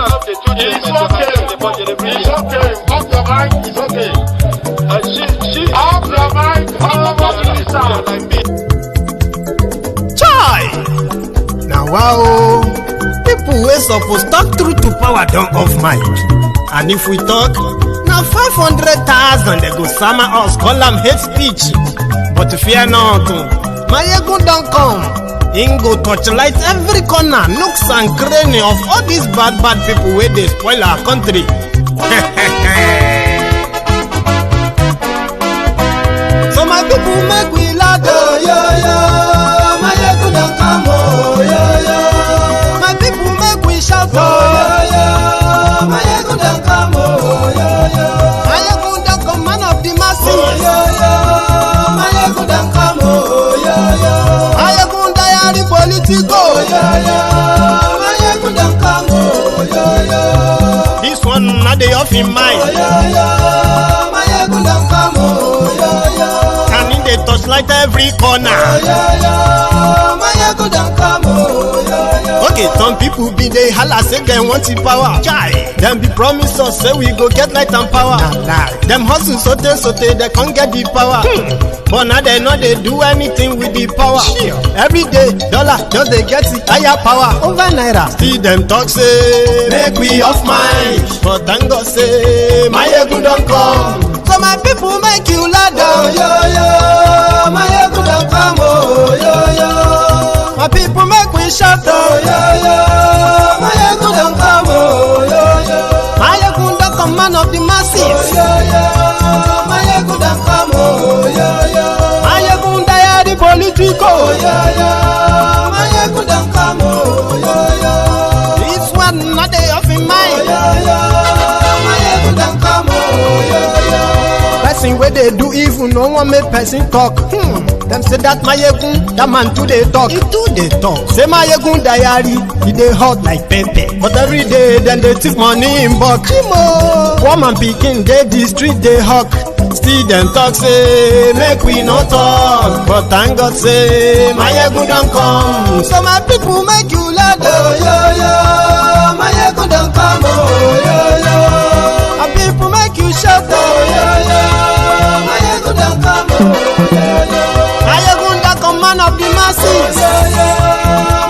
It's okay. Off your mind, it's okay. Off your mind, Chai! Now wow, people wey suppose talk truth to power don't off mic. And if we talk, now 500,000 they go summer us, call them hate speech. But fear not, Maiyegun don't come. Him go torchlight every corner, nooks and cranny of all these bad people where they spoil our country. So my people make we laugh, yo yo. Maiyegun don't come, oh yo yo. My people make we shout, oh yo yo. Maiyegun don't come, oh yo yo. Maiyegun don't come, man of the masses, oh yo yo. Maiyegun don't come, oh yo yo. Maiyegun diary Politico, oh yo yo. Maiyegun don't come, oh yo yo. This one not the off in mind, oh yo yo. Maiyegun don't come, oh yo yo. Can in the touchlight every corner, oh yo yo. Maiyegun don't come, oh yo yo. Okay, some people be they holla say they want the power. Chai, them be promise us say we go get light and power. Nah. Them hustle sote they can't get the power. But now they know they do anything with the power. Sure. Every day, dollar just they get the higher power over Naira. See them talk say make we off mind. But thank God say Maiyegun don't come. So my people make you laugh, oh yo yo. Maiyegun don't come, oh yo yo. My people make we shout, oh yo yo. Maiyegun don't come, oh yo yo. Maiyegun don't come, man of the masses, oh yo yo. Maiyegun don't come, oh yo yo. Maiyegun diary Politico, oh yo yo. Maiyegun don't come, oh yo yo. This one not they off in mind, oh yo yo. Maiyegun don't come, oh yo yo. Person where they do evil, no one make person talk. Them say that Maiyegun, that man too they talk. He too they talk. Say Maiyegun diary, he they hot like pepper. But every day then they take money in bulk. Woman picking they the street they hawk. Still them talk say make we not talk. But thank God say Maiyegun don't come. So my people make you laugh, oh yo yo. Maiyegun don't come, oh yo yo. My people make you shout, oh yo yo. Maiyegun don't come, oh yo yo. Maiyegun don't come, man of the masses, oh yo yo.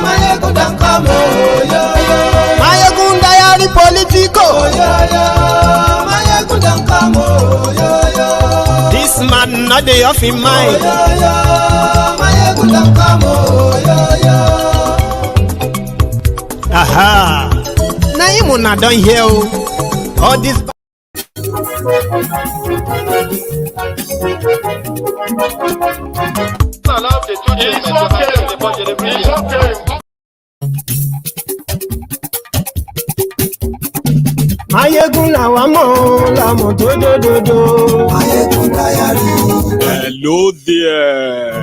Maiyegun don't come, oh yo yo. Maiyegun diary Politico, oh yo yo. Maiyegun don't come, oh yo yo. This man not the off in mind, oh yo yo. Maiyegun don't come, oh yo yo. Aha, now you wanna don't hear all this. It's okay. Maiyegun làwa mọ̀ làmọ̀ tó dòdòdò. Maiyegun diary. Hello there.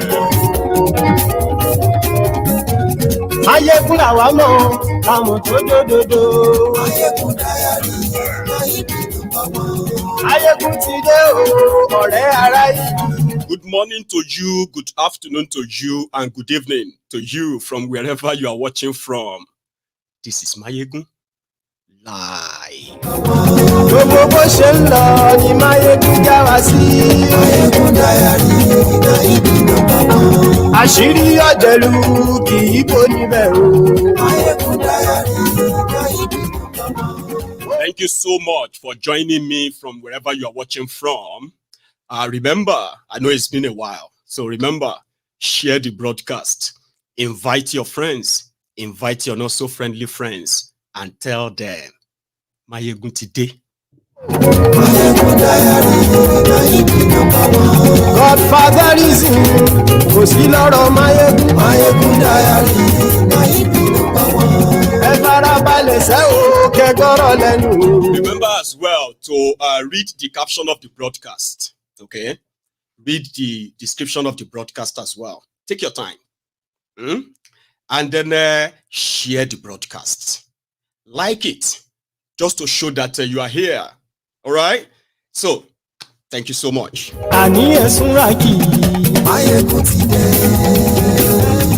Maiyegun làwa mọ̀ làmọ̀ tó dòdòdò. Maiyegun diary. Maiyegun ti dé o, ọ̀rẹ́ ara yìí. Good morning to you, good afternoon to you, and good evening to you from wherever you are watching from. This is Maiyegun live. Gbogbo bó ṣe ń lọ ni Maiyegun já wa sí. Maiyegun diary na ibi nọ́mbà 1. Àṣírí ọ̀jẹ̀lú kì í bò níbẹ̀ o. Maiyegun diary na ibi nọ́mbà 1. Thank you so much for joining me from wherever you are watching from. Remember, I know it's been a while, so remember, share the broadcast, invite your friends, invite your not so friendly friends, and tell them, Maiyegun today. Godfatherism, kò sí lọ́rọ̀ Maiyegun. Maiyegun diary, ẹ farabalẹ̀ sẹ́ o, kẹ́gọ́rọ̀ lẹ́nu. Remember as well to read the caption of the broadcast. Okay, read the description of the broadcast as well. Take your time, and then share the broadcast. Like it, just to show that you are here. All right. So, thank you so much. Àníyàn súnra kì í. Maiyegun ti dé.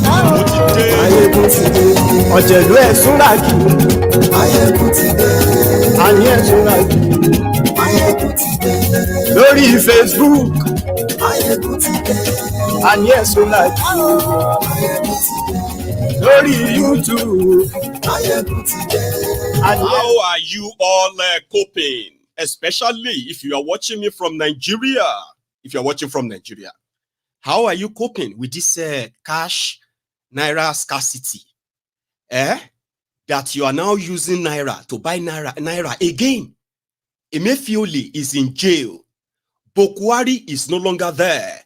Maiyegun ti dé. Ọ̀jẹ̀lú ẹ̀ súnra kì í. lórí Facebook and yes we like lórí YouTube and how are you all coping, especially if you are watching me from Nigeria? If you are watching from Nigeria, how are you coping with this cash Naira scarcity? That you are now using Naira to buy Naira again. Emefiole is in jail. Bokwari is no longer there.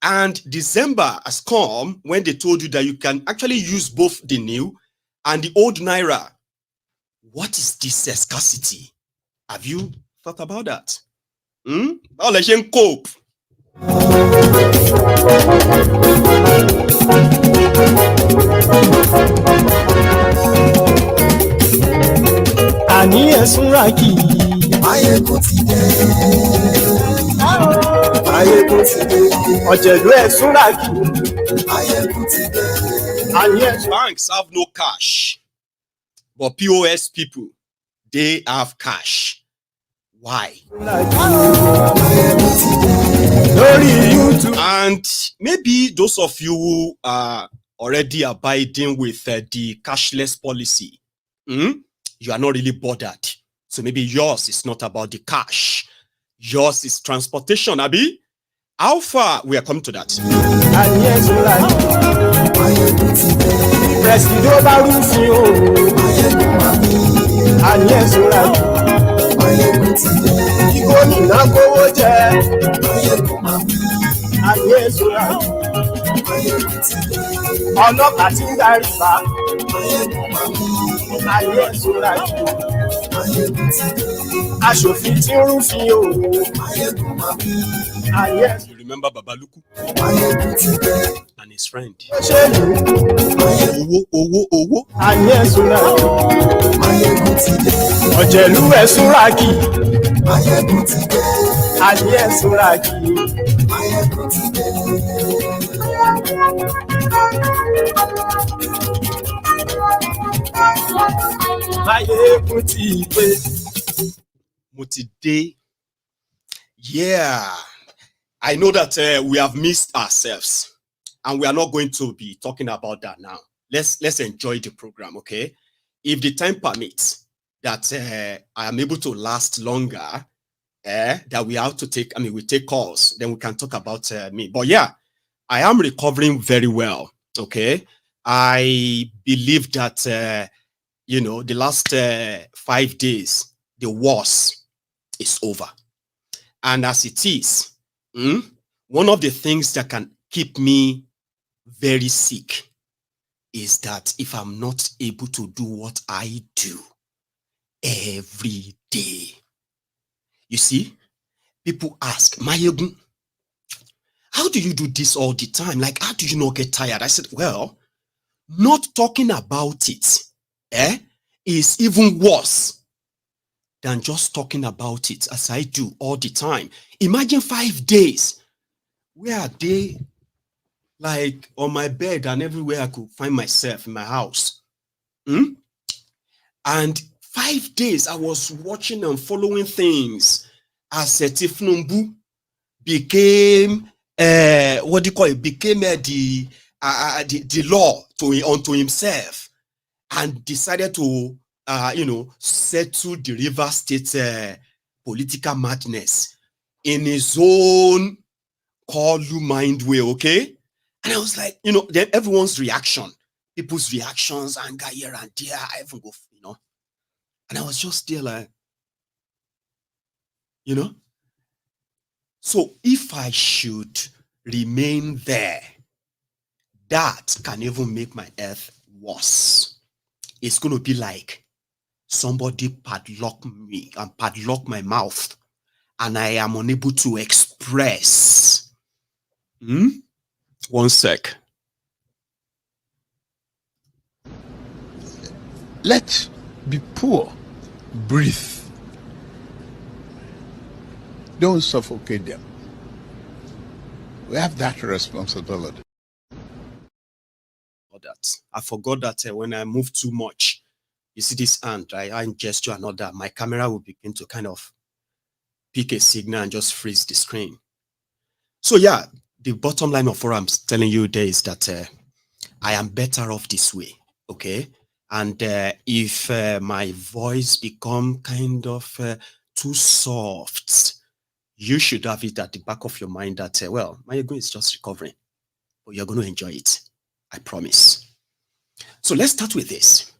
And December has come when they told you that you can actually use both the new and the old Naira. What is this scarcity? Have you thought about that? How let you cope? Ani esunraki Maiyegun ti dé. Maiyegun ti dé. Ọ̀jẹ̀lú esunraki Maiyegun ti dé. Banks have no cash, but POS people, they have cash. Why? And maybe those of you who are already abiding with the cashless policy, you are not really bothered. So maybe yours is not about the cash. Yours is transportation, Abi. How far? We are coming to that. And yes, ọlọ́pàá tí ń darí bá ayé ìṣúra aṣòfin tí ń rúfin o ayé. You remember Babaluku and his friend. Owó. Ayé ìṣúra ọ̀jẹ̀lú ẹ̀ṣúraki ayé ẹ̀ṣúraki. Maiyegun ti dé. Mo ti dé. Yeah, I know that we have missed ourselves, and we are not going to be talking about that now. Let's enjoy the program, okay? If the time permits, that I am able to last longer, that we have to take. I mean, we take calls, then we can talk about me. But yeah, I am recovering very well. Okay, I believe that the last 5 days, the worst is over. And as it is, one of the things that can keep me very sick is that if I'm not able to do what I do every day. You see, people ask, Maiyegun, how do you do this all the time? Like, how do you not get tired? I said, well, not talking about it is even worse than just talking about it as I do all the time. Imagine 5 days. Where are they? Like on my bed and everywhere I could find myself in my house. And 5 days I was watching and following things as Tinubu became became the law unto himself, and decided to settle the River State political madness in his own mind way, okay? And I was like, then everyone's reaction, people's reactions, anger here and there, I even go, and I was just there like, so if I should remain there, that can even make my health worse. It's going to be like somebody padlock me and padlock my mouth, and I am unable to express. One sec. Let's be poor. Breathe. Don't suffocate them. We have that responsibility. I forgot that when I move too much, You see this hand, right? I gesture another. My camera will begin to kind of pick a signal and just freeze the screen. So yeah, the bottom line of what I'm telling you there is that I am better off this way, okay? And if my voice become kind of too soft, you should have it at the back of your mind that, well, Maiyegun is just recovering, but you're going to enjoy it. I promise. So let's start with this.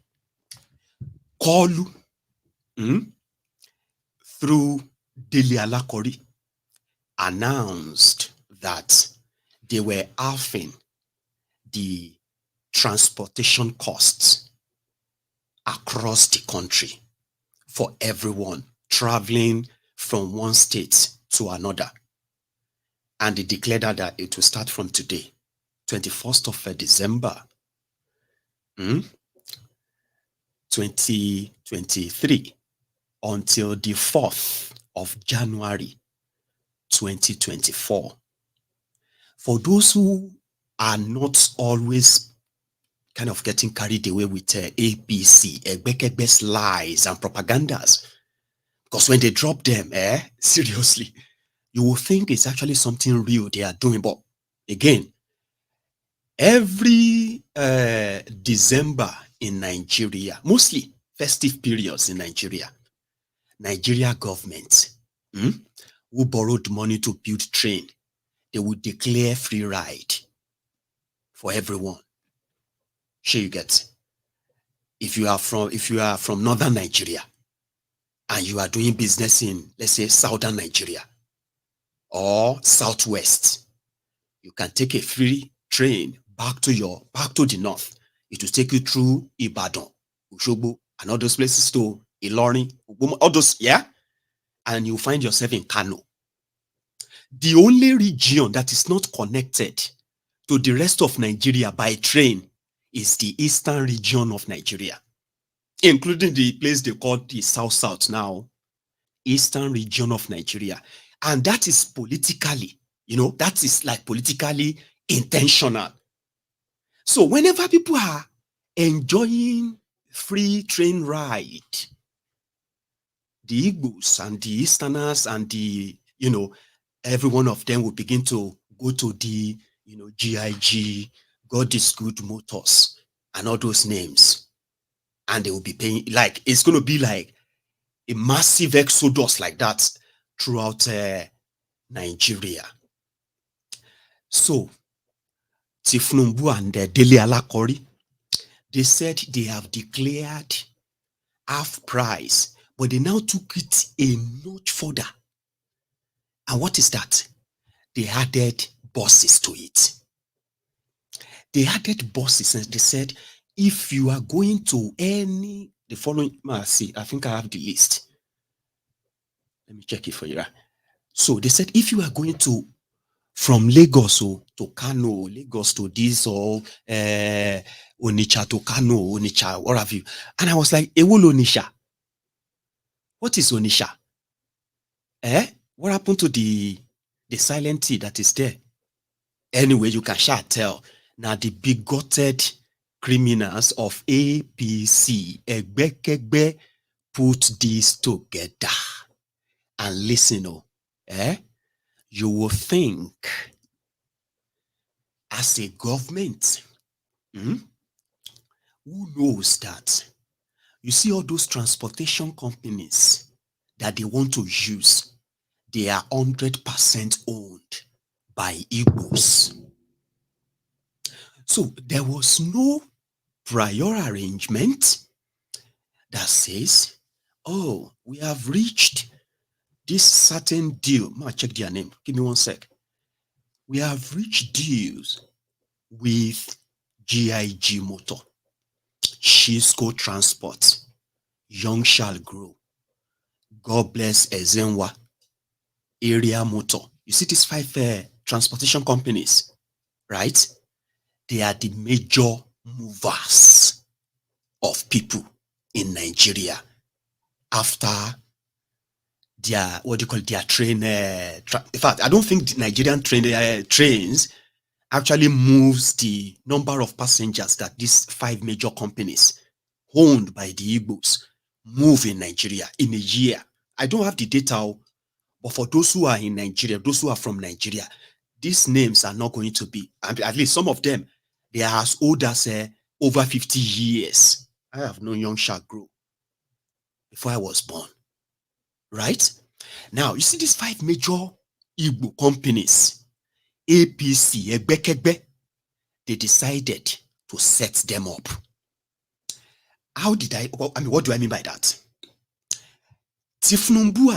Kolu, through Dele Alakori, announced that they were halving the transportation costs across the country for everyone traveling from one state to another. And they declared that it will start from today, 21st of December, 2023, until the 4th of January, 2024. For those who are not always kind of getting carried away with APC, Egbekegbe's lies and propagandas, because when they drop them, seriously, you will think it's actually something real they are doing. But again, every December in Nigeria, mostly festive periods in Nigeria government who borrowed money to build train, they would declare free ride for everyone. Sure, you get. If you are from northern Nigeria and you are doing business in, let's say, southern Nigeria or southwest, you can take a free train back to the north. It will take you through Ibadan, Osogbo, and all those places to Ilorin, all those, yeah? And you find yourself in Kano. The only region that is not connected to the rest of Nigeria by train is the eastern region of Nigeria, including the place they call the South now, eastern region of Nigeria. And that is politically, that is like politically intentional. So whenever people are enjoying free train ride, the Igbos and the Easterners and the, every one of them will begin to go to the, GIG, God is Good Motors, and all those names. And they will be paying, like, it's going to be like a massive exodus like that throughout Nigeria. So, Tinubu and Dele Alakori, they said they have declared half price, but they now took it a notch further. And what is that? They added buses to it. They added buses and they said, if you are going to the following, I think I have the list. Let me check it for you. So they said, if you are going from Lagos to Kano, Lagos to this, or Onitsha to Kano, Onitsha, what have you. And I was like, Ewol Onitsha? What is Onitsha? What happened to the silent T that is there? Anyway, you can tell. Now the bigoted criminals of APC, Egbekegbe, put this together. And listen, you will think as a government, who knows that? You see all those transportation companies that they want to use, they are 100% owned by Igbos. So there was no prior arrangement that says, oh, we have reached this certain deal. I'll check their name. Give me one sec. We have reached deals with GIG Motor, Chisco Transport, Young Shall Grow, God Bless Ezenwa, Area Motor. You see these 5 transportation companies, right? They are the major movers of people in Nigeria after their, their train. In fact, I don't think the Nigerian trains actually moves the number of passengers that these 5 major companies owned by the Igbos move in Nigeria in a year. I don't have the data, but for those who are in Nigeria, those who are from Nigeria, these names are not going to be, at least some of them, they are as old as over 50 years. I have known young shark grow before I was born. Right? Now, you see these 5 major Igbo companies, APC, Egbekegbe, they decided to set them up. How did what do I mean by that? Tinubu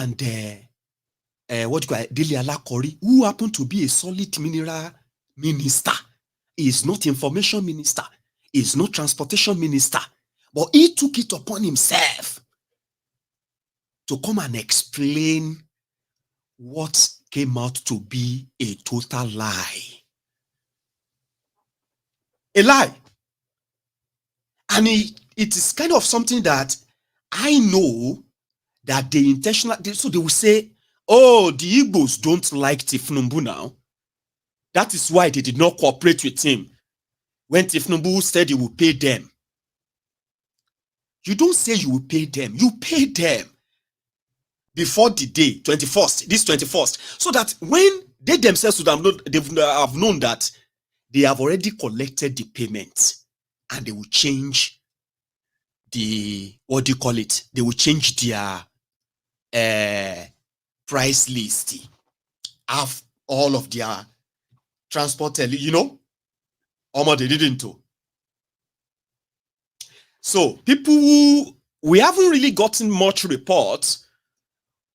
and what do you call Dele Alakori, who happened to be a solid mineral minister, is not information minister, is not transportation minister, but he took it upon himself to come and explain what came out to be a total lie. A lie. And it is kind of something that I know that they intentionally, so they will say, oh, the Igbos don't like Tinubu now. That is why they did not cooperate with him when Tinubu said he will pay them. You don't say you will pay them. You pay them before the day, 21st, this 21st, so that when they themselves would have known that they have already collected the payment and they will change the, what do you call it? They will change their price list. Have all of their transport, you know, almost they didn't do. So people who, we haven't really gotten much reports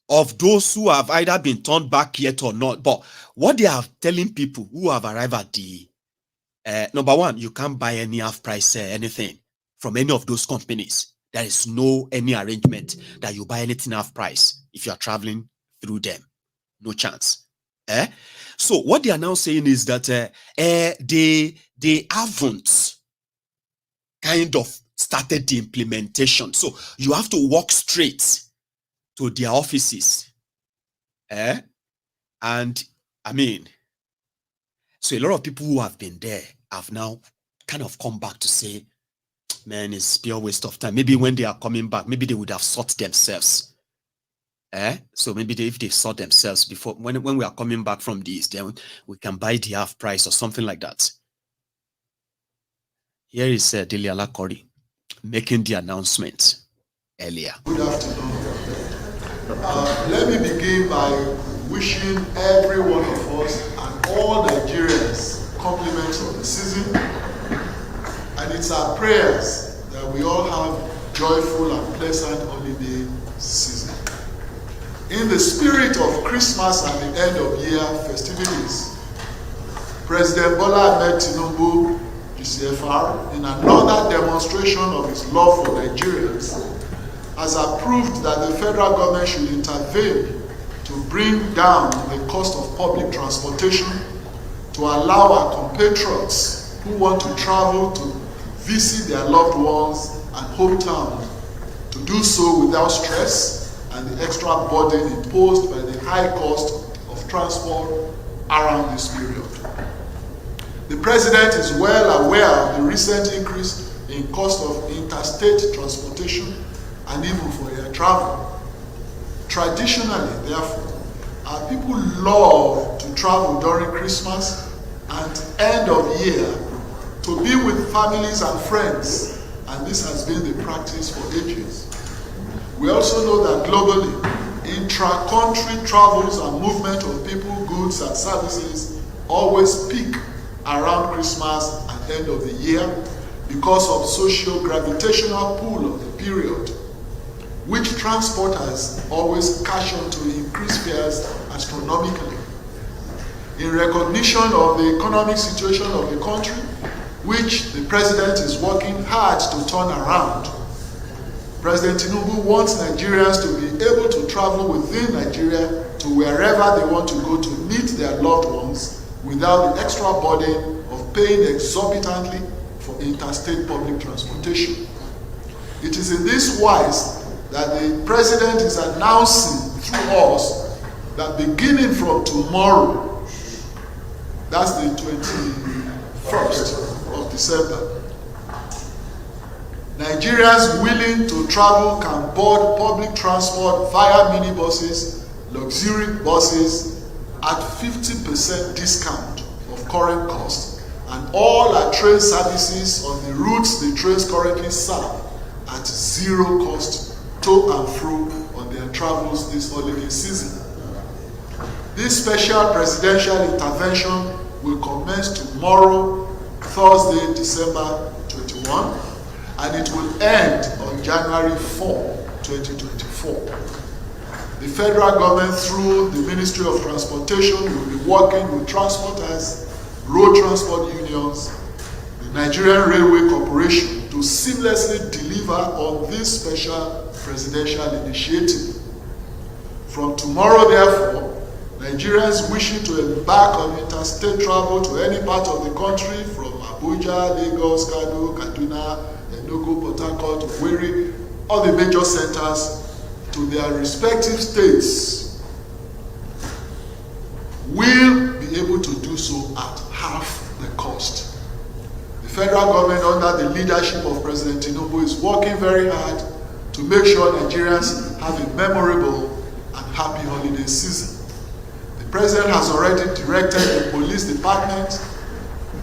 of those who have either been turned back yet or not. But what they are telling people who have arrived at the, number one, you can't buy any half price anything from any of those companies. There is no any arrangement that you buy anything half price if you are traveling through them. No chance. So what they are now saying is that they haven't kind of started the implementation. So you have to walk straight to their offices. And I mean, so a lot of people who have been there have now kind of come back to say, man, it's pure waste of time. Maybe when they are coming back, maybe they would have sought themselves. So maybe if they sought themselves before, when we are coming back from this, then we can buy the half price or something like that. Here is Dele Alakori making the announcement earlier. Good afternoon. Let me begin by wishing every one of us and all Nigerians compliments of the season. And it's our prayers that we all have joyful and pleasant holiday season. In the spirit of Christmas and the end of year festivities, President Bola Ahmed Tinubu, GCFR, in another demonstration of his love for Nigerians, has approved that the federal government should intervene to bring down the cost of public transportation to allow our compatriots who want to travel to visit their loved ones and hometown to do so without stress and the extra burden imposed by the high cost of transport around this period. The President is well aware of the recent increase in cost of interstate transportation and even for air travel. Traditionally, therefore, our people love to travel during Christmas and end of year to be with families and friends, and this has been the practice for ages. We also know that globally, intra-country travels and movement of people, goods, and services always peak around Christmas and end of the year because of social gravitational pull of the period, which transporters always cash on to increase fares astronomically. In recognition of the economic situation of the country, which the President is working hard to turn around, President Tinubu wants Nigerians to be able to travel within Nigeria to wherever they want to go to meet their loved ones without the extra burden of paying exorbitantly for interstate public transportation. It is in this wise that the President is announcing through us that beginning from tomorrow, that's the 21st of December, Nigerians willing to travel can board public transport via minibuses, luxury buses at 50% discount of current cost, and all our train services on the routes the trains currently serve at zero cost to and fro on their travels this holiday season. This special presidential intervention will commence tomorrow, Thursday, December 21, and it will end on January 4, 2024. The federal government, through the Ministry of Transportation, will be working with transporters, road transport unions, the Nigerian Railway Corporation to seamlessly deliver on this special presidential initiative. From tomorrow, therefore, Nigerians wishing to embark on interstate travel to any part of the country from Abuja, Lagos, Kano, Kaduna, Enugu, Port Harcourt, Owerri, all the major centers to their respective states will be able to do so at half the cost. The federal government, under the leadership of President Tinubu, is working very hard to make sure Nigerians have a memorable and happy holiday season. The President has already directed the police department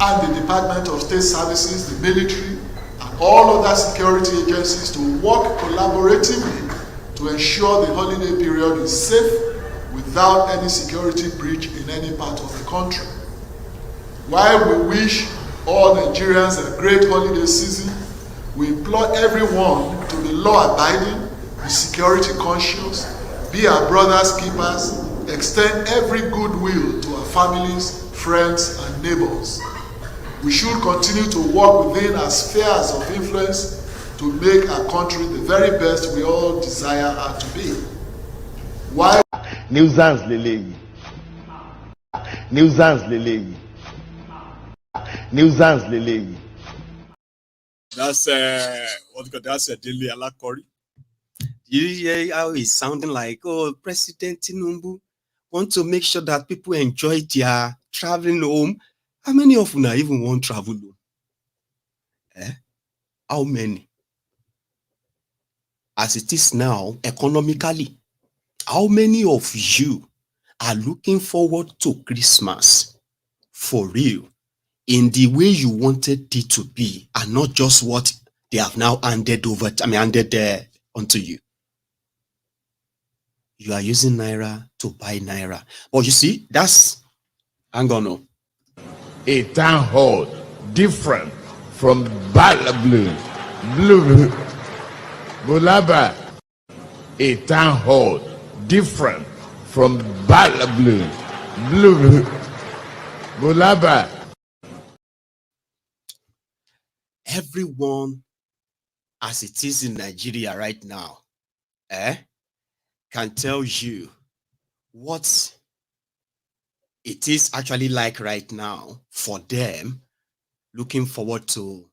and the Department of State Services, the military, and all other security agencies to work collaboratively to ensure the holiday period is safe without any security breach in any part of the country. While we wish all Nigerians a great holiday season, we implore everyone to be law-abiding, be security-conscious, be our brothers' keepers, extend every goodwill to our families, friends, and neighbors. We should continue to work within our spheres of influence to make our country the very best we all desire her to be. Why? Nuisance lele. Nuisance lele. Nuisance lele. That's that's a daily alakori. You hear how it's sounding like, oh, President Tinubu want to make sure that people enjoy their traveling home. How many of you even want travel home? How many? As it is now, economically, how many of you are looking forward to Christmas for real in the way you wanted it to be, and not just what they have now handed onto you? You are using Naira to buy Naira. But you see, that's, hang on now. A town hall different from Blue. Bulaba. A town hall different from Blue. Bulaba. Everyone, as it is in Nigeria right now, can tell you what it is actually like right now for them, looking forward to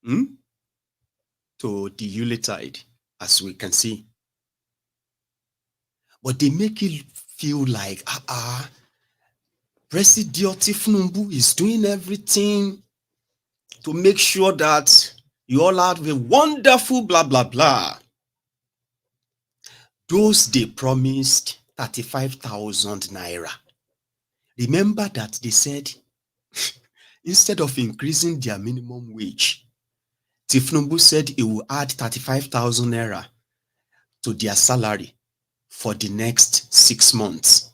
the Yuletide, as we can see. But they make it feel like, President Tinubu is doing everything to make sure that you all have a wonderful blah, blah, blah. Those they promised 35,000 Naira. Remember that they said, instead of increasing their minimum wage, Tinubu said he will add 35,000 Naira to their salary for the next 6 months.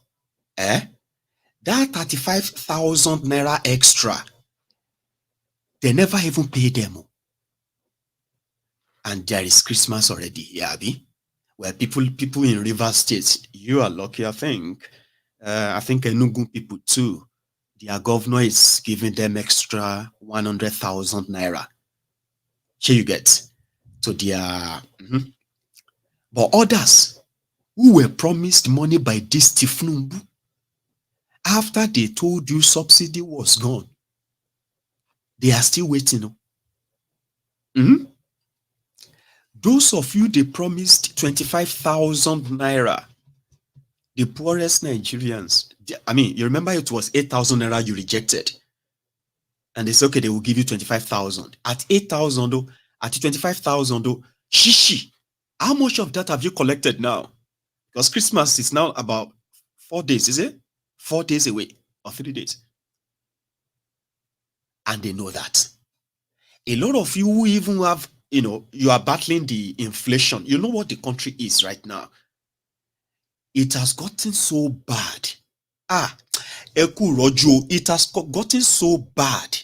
That 35,000 Naira extra, they never even pay them. And there is Christmas already, Yabi. Where people in River State, you are lucky, I think. I think Enugu people too. Their governor is giving them extra 100,000 Naira. Here you get to their. But others who were promised money by this Tinubu, after they told you subsidy was gone, they are still waiting. Those of you they promised 25,000 Naira, the poorest Nigerians. I mean, you remember it was 8,000 Naira you rejected. And they say, okay, they will give you 25,000. At 8,000, though, at 25,000, though, shishi. How much of that have you collected now? Because Christmas is now about 4 days, is it? 4 days away, or 3 days. And they know that. A lot of you who even have, you are battling the inflation. You know what the country is right now. It has gotten so bad. It has gotten so bad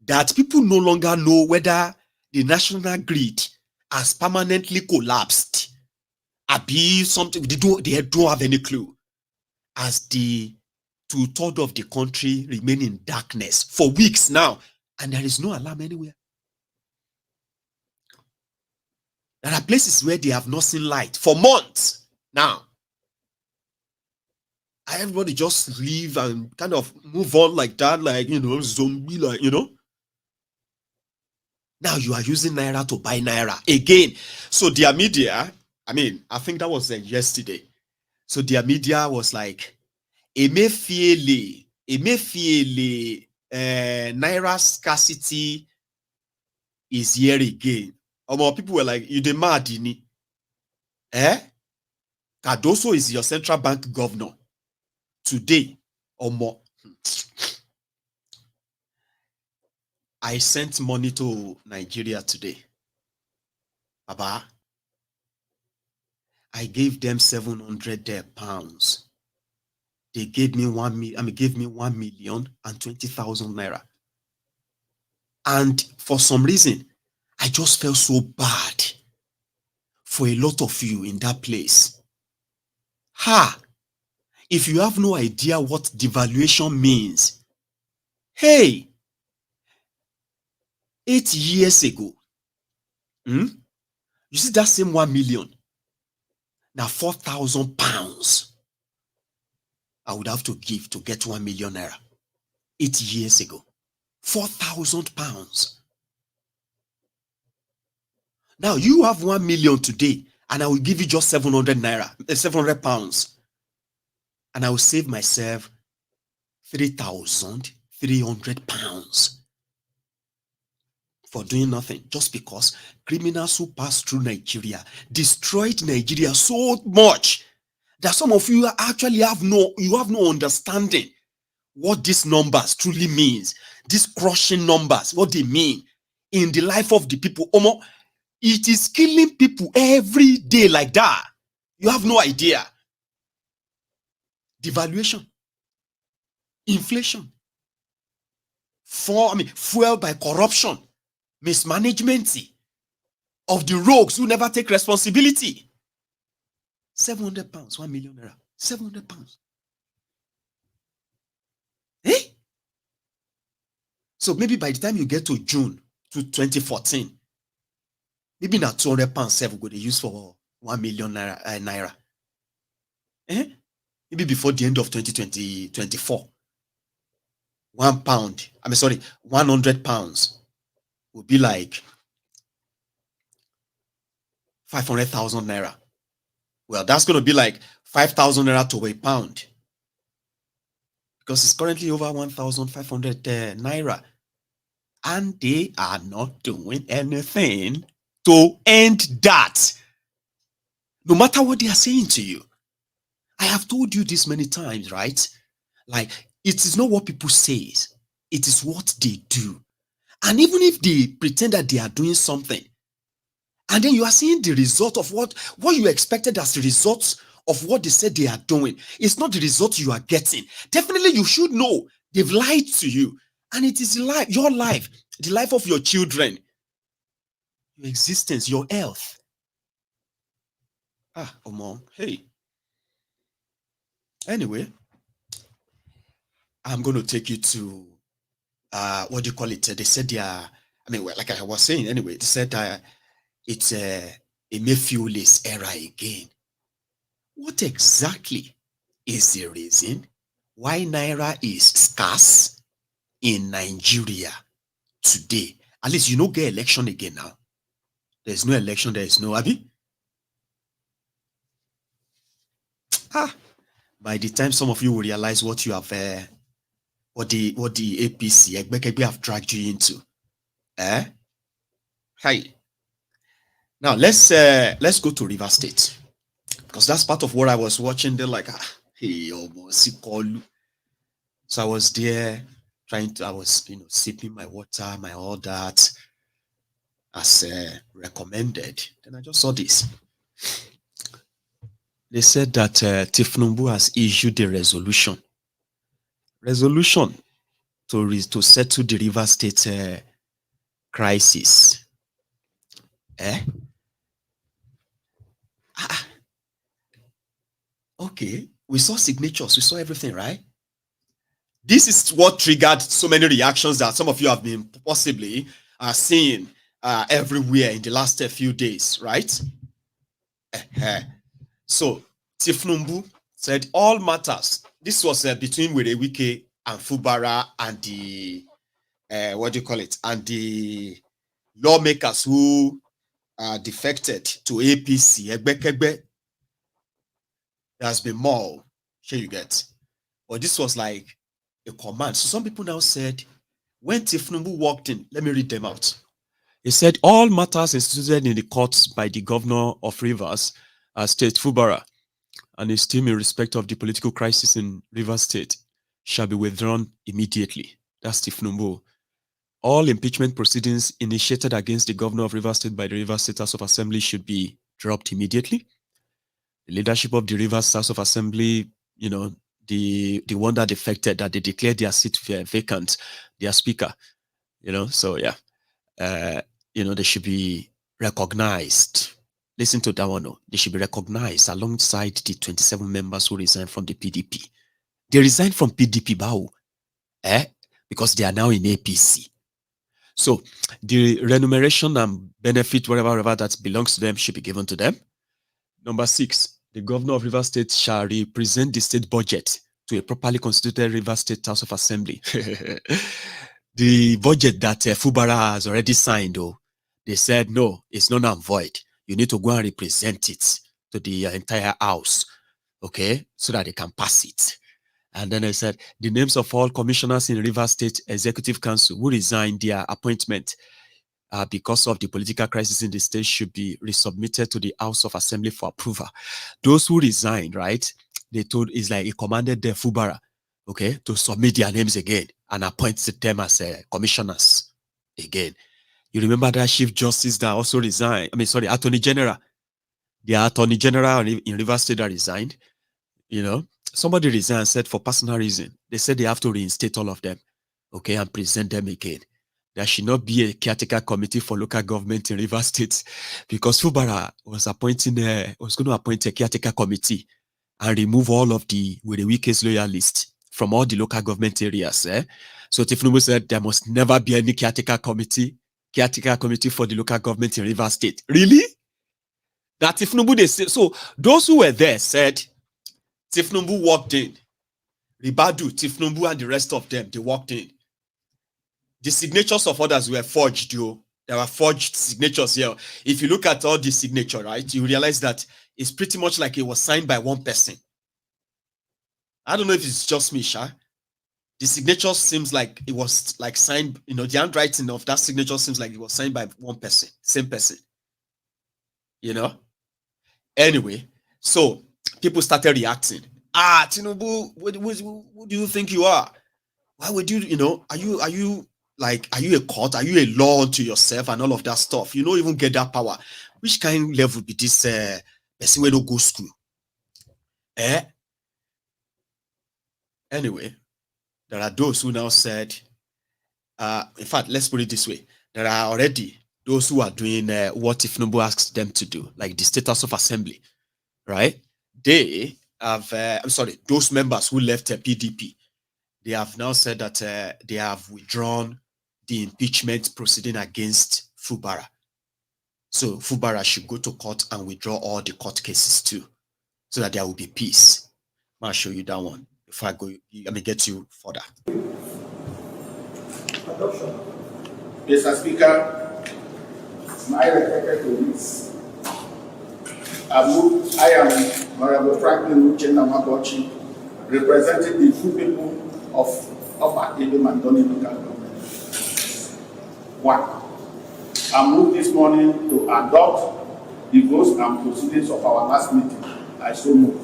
that people no longer know whether the national grid has permanently collapsed. Be something they don't have any clue. As the 2/3 of the country remain in darkness for weeks now, and there is no alarm anywhere. There are places where they have not seen light for months now. Everybody just leave and kind of move on like that, like, zombie, like, Now you are using Naira to buy Naira again. So their media, I think that was yesterday. So their media was like, Emefiele, Naira scarcity is here again. People were like, you the mad, Cardoso is your central bank governor. Today, I sent money to Nigeria today. Baba, I gave them 700 pounds. They gave me 1,020,000 naira. And for some reason, I just felt so bad for a lot of you in that place. If you have no idea what devaluation means, hey, 8 years ago, you see that same 1 million, now 4,000 pounds I would have to give to get 1 million naira 8 years ago. 4,000 pounds. Now you have 1 million today, and I will give you just 700 naira, 700 pounds. And I will save myself 3,300 pounds for doing nothing, just because criminals who passed through Nigeria destroyed Nigeria so much that some of you actually have no understanding what these numbers truly means. These crushing numbers, what they mean in the life of the people. It is killing people every day like that. You have no idea. Devaluation, inflation, fueled by corruption, mismanagement of the rogues who never take responsibility. 700 pounds, 1 million naira, 700 pounds. So maybe by the time you get to June to 2014, maybe now 200 pounds they use for 1 million naira. Maybe before the end of 2024, 100 pounds will be like 500,000 naira. Well, that's going to be like 5,000 naira to a pound, because it's currently over 1,500 naira. And they are not doing anything to end that. No matter what they are saying to you. I have told you this many times, right? Like, it is not what people say, it is what they do. And even if they pretend that they are doing something, and then you are seeing the result of what you expected as the result of what they said they are doing, it's not the result you are getting. Definitely you should know they've lied to you. And it is your life, the life of your children, your existence, your health. Hey. Anyway, I'm going to take you to, what do you call it? They said they are, like I was saying anyway, they said it's a Emefiele's era again. What exactly is the reason why Naira is scarce in Nigeria today? At least you don't get election again now. There's no election, there is no Abi. By the time some of you will realize what you have what the APC Egbekegbe have dragged you into. Hi. Now let's go to River State, because that's part of what I was watching. They're like, hey, so I was there I was sipping my water, my all that as recommended. Then I just saw this. They said that Tinubu has issued a resolution to settle the River State crisis. Okay, we saw signatures, we saw everything, right? This is what triggered so many reactions that some of you have been possibly seeing everywhere in the last few days, right? So Tinubu said all matters. This was between Wike and Fubara and the and the lawmakers who defected to APC. Egbekegbe. There's been more. Sure you get. But this was like a command. So some people now said, when Tinubu walked in, let me read them out. He said, all matters instituted in the courts by the governor of Rivers State, Fubara, and his team in respect of the political crisis in Rivers State shall be withdrawn immediately. That's Tinubu. All impeachment proceedings initiated against the governor of Rivers State by the Rivers State House of Assembly should be dropped immediately. The leadership of the Rivers House of Assembly, the one that defected, that they declared their seat vacant, their speaker, so yeah, they should be recognized. Listen to that one. No. They should be recognized alongside the 27 members who resigned from the PDP. They resigned from PDP, because they are now in APC. So the remuneration and benefit, whatever that belongs to them, should be given to them. Number 6, the governor of Rivers State shall represent the state budget to a properly constituted Rivers State House of Assembly. The budget that Fubara has already signed, they said, no, it's not and void. You need to go and represent it to the entire house, okay, so that they can pass it. And then they said, the names of all commissioners in Rivers State Executive Council who resigned their appointment because of the political crisis in the state should be resubmitted to the House of Assembly for approval. Those who resigned, right, they told, is like he commanded the Fubara, okay, to submit their names again and appointed them as commissioners again. You remember that Chief Justice that also resigned? Attorney General. The Attorney General in Rivers State that resigned, somebody resigned and said for personal reason. They said they have to reinstate all of them, okay, and present them again. There should not be a caretaker committee for local government in Rivers State, because Fubara was going to appoint a caretaker committee and remove all of the Wike's loyalists from all the local government areas. So Tinubu said there must never be any caretaker committee for the local government in Rivers State. Really? That Tinubu, they say. So those who were there said Tinubu walked in. Ribadu, Tinubu, and the rest of them, they walked in. The signatures of others were forged, There were forged signatures here. If you look at all the signature, right, you realize that it's pretty much like it was signed by one person. I don't know if it's just me, Sha. The signature seems like it was like signed, the handwriting of that signature seems like it was signed by one person, same person. Anyway, so people started reacting. Tinubu, who do you think you are? Why would you, are you a court? Are you a law unto yourself and all of that stuff? You don't even get that power. Which kind of level be this person where don't go school? Anyway, there are those who now said, in fact, let's put it this way. There are already those who are doing what Tinubu asks them to do, like the State House of Assembly, right? They have, those members who left PDP, they have now said that they have withdrawn the impeachment proceeding against Fubara. So Fubara should go to court and withdraw all the court cases too, so that there will be peace. I'll show you that one before I go. Let me get you further. Adoption. Mr. Speaker, my request I am Honorable Franklin Uchenna Mabochi, representing the full people of of Akebe Mandoni local government. 1. I moved this morning to adopt the votes and proceedings of our last meeting. I so move.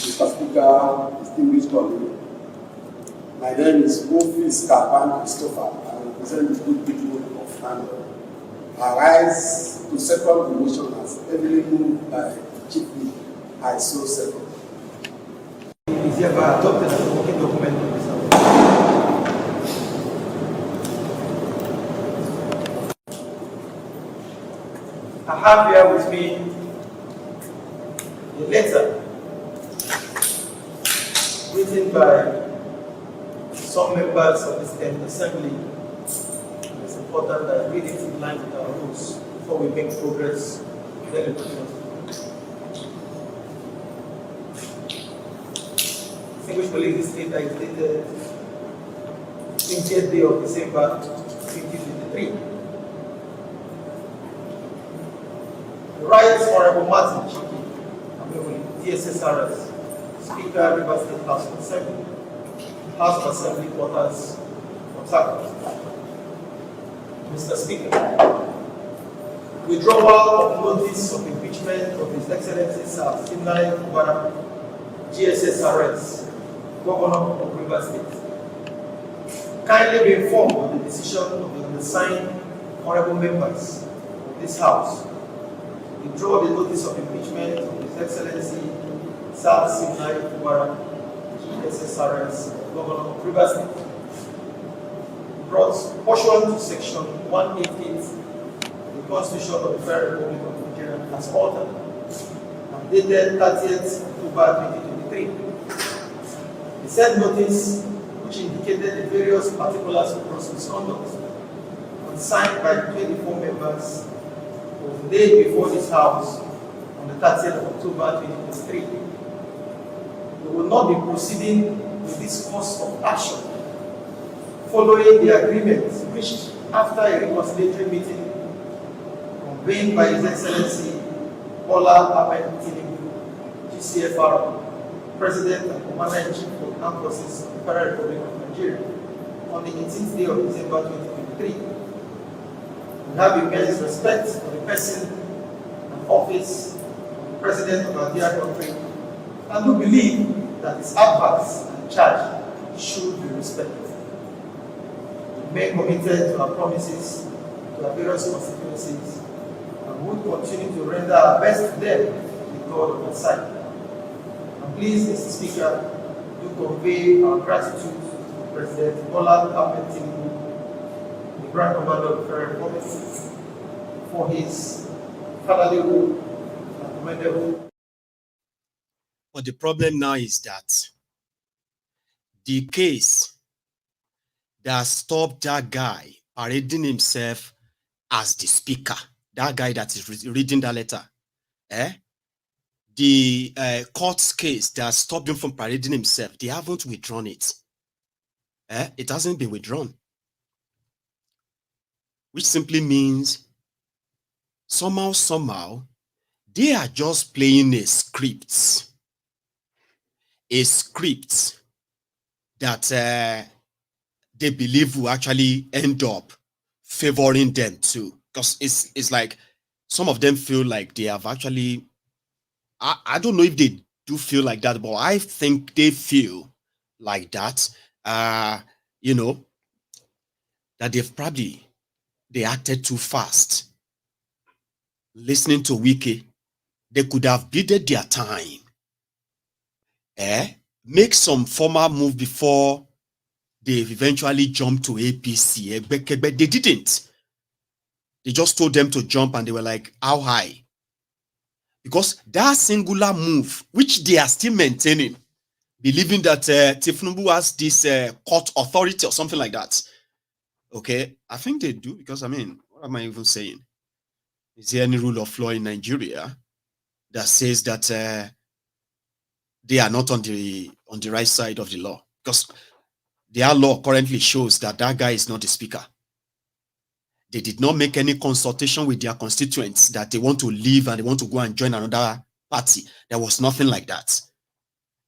Mr. Speaker, distinguished colleagues, my name is Mufis Kapan Christopher. I represent the good people of Naira. I rise to second the motion as heavily moved by Chief Whip. I so second. Is hereby adopted as a working document of this House. I have here with me a letter written by some members of this assembly. It's important that we read it in line with our rules before we make progress. Distinguished colleagues, this letter is dated 20th day of December 2023. Right Honorable Martin Chiki, DSSRS, Speaker, River State House of Assembly, House of Assembly Quarters, Port Harcourt. Mr. Speaker, withdrawal of notice of impeachment of His Excellency Sir Fubara, GSSRS, Governor of River State. Kindly be informed of the decision of the undersigned honorable members of this House to withdraw the notice of impeachment of His Excellency Sir Fubara, GSSRS, Governor of River State. Brought pursuant to Section 188 of the Constitution of the Federal Republic of Nigeria as altered and dated 30th October 2023. The said notice, which indicated the various particulars of gross misconduct, was signed by 24 members of the day before this House on the 30th of October 2023. We will not be proceeding with this course of action following the agreement reached after a reconciliatory meeting convened by His Excellency Bola Ahmed Tinubu, GCFR, President and Commander-in-Chief of the Armed Forces of the Federal Republic of Nigeria, on the 18th day of December 2023. We have immense respect for the person and office of the President of our dear country, and we believe that his advice and charge should be respected. We remain committed to our promises to our various constituencies and would continue to render our best to them with God on our side. And please, Mr. Speaker, do convey our gratitude to President Bola Ahmed Tinubu, the Grand Commander of the Federal Republic, for his fatherly rule and commendable. But the problem now is that the case that stopped that guy parading himself as the speaker, that guy that is reading that letter, the court case that stopped him from parading himself, they haven't withdrawn it. It hasn't been withdrawn. Which simply means somehow, they are just playing a script that they believe will actually end up favoring them too. Because it's like some of them feel like they have actually, I don't know if they do feel like that, but I think they feel like that, that they acted too fast. Listening to Wiki, they could have bided their time. Make some formal move before they eventually jump to APC. But they didn't. They just told them to jump and they were like, how high? Because that singular move, which they are still maintaining, believing that Tinubu has this court authority or something like that. Okay, I think they do, because what am I even saying? Is there any rule of law in Nigeria that says that they are not on the right side of the law? Because their law currently shows that that guy is not the speaker. They did not make any consultation with their constituents that they want to leave and they want to go and join another party. There was nothing like that.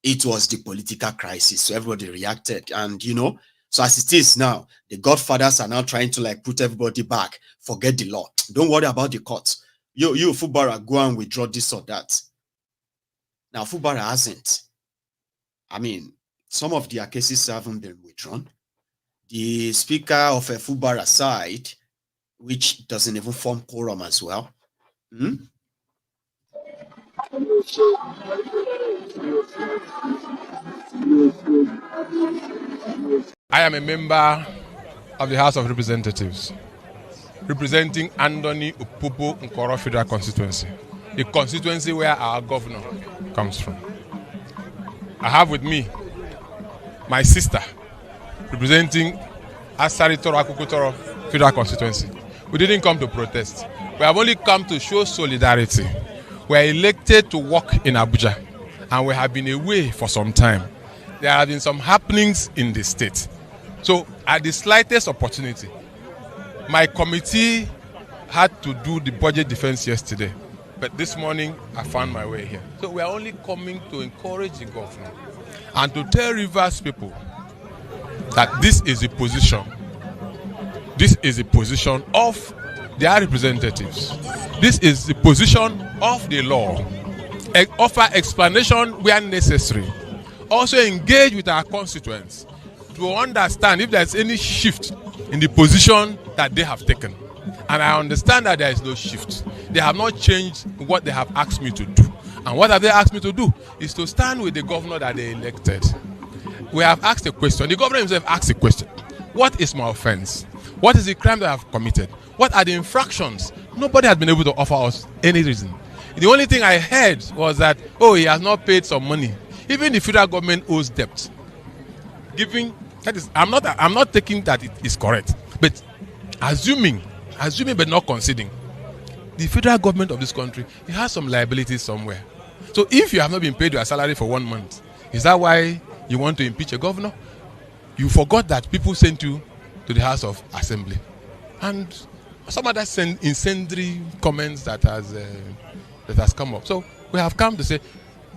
It was the political crisis. So everybody reacted. And, you know, so as it is now, the godfathers are now trying to like put everybody back. Forget the law. Don't worry about the courts. You Fubara, go and withdraw this or that. Now, Fubara hasn't. I mean, some of their cases haven't been withdrawn. The speaker of a Fubara side, which doesn't even form quorum as well. I am a member of the House of Representatives, representing Andoni Upupu Nkoro Federal Constituency, the constituency where our governor comes from. I have with me my sister, representing Asari Toro Akukutoro Federal Constituency. We didn't come to protest. We have only come to show solidarity. We are elected to work in Abuja, and we have been away for some time. There have been some happenings in the state. So at the slightest opportunity, my committee had to do the budget defense yesterday, but this morning I found my way here. So we are only coming to encourage the governor and to tell Rivers people that this is a position. This is a position of their representatives. This is the position of the law. Offer explanation where necessary. Also engage with our constituents to understand if there's any shift in the position that they have taken. And I understand that there is no shift. They have not changed what they have asked me to do. And what have they asked me to do is to stand with the governor that they elected. We have asked a question. The governor himself asked a question. What is my offense? What is the crime that I have committed? What are the infractions? Nobody has been able to offer us any reason. The only thing I heard was that, oh, he has not paid some money. Even the federal government owes debt. I'm not taking that it is correct, but assuming but not conceding, the federal government of this country, it has some liabilities somewhere. So if you have not been paid your salary for 1 month, is that why you want to impeach a governor? You forgot that people sent you to the House of Assembly, and some other incendiary comments that has come up. So we have come to say,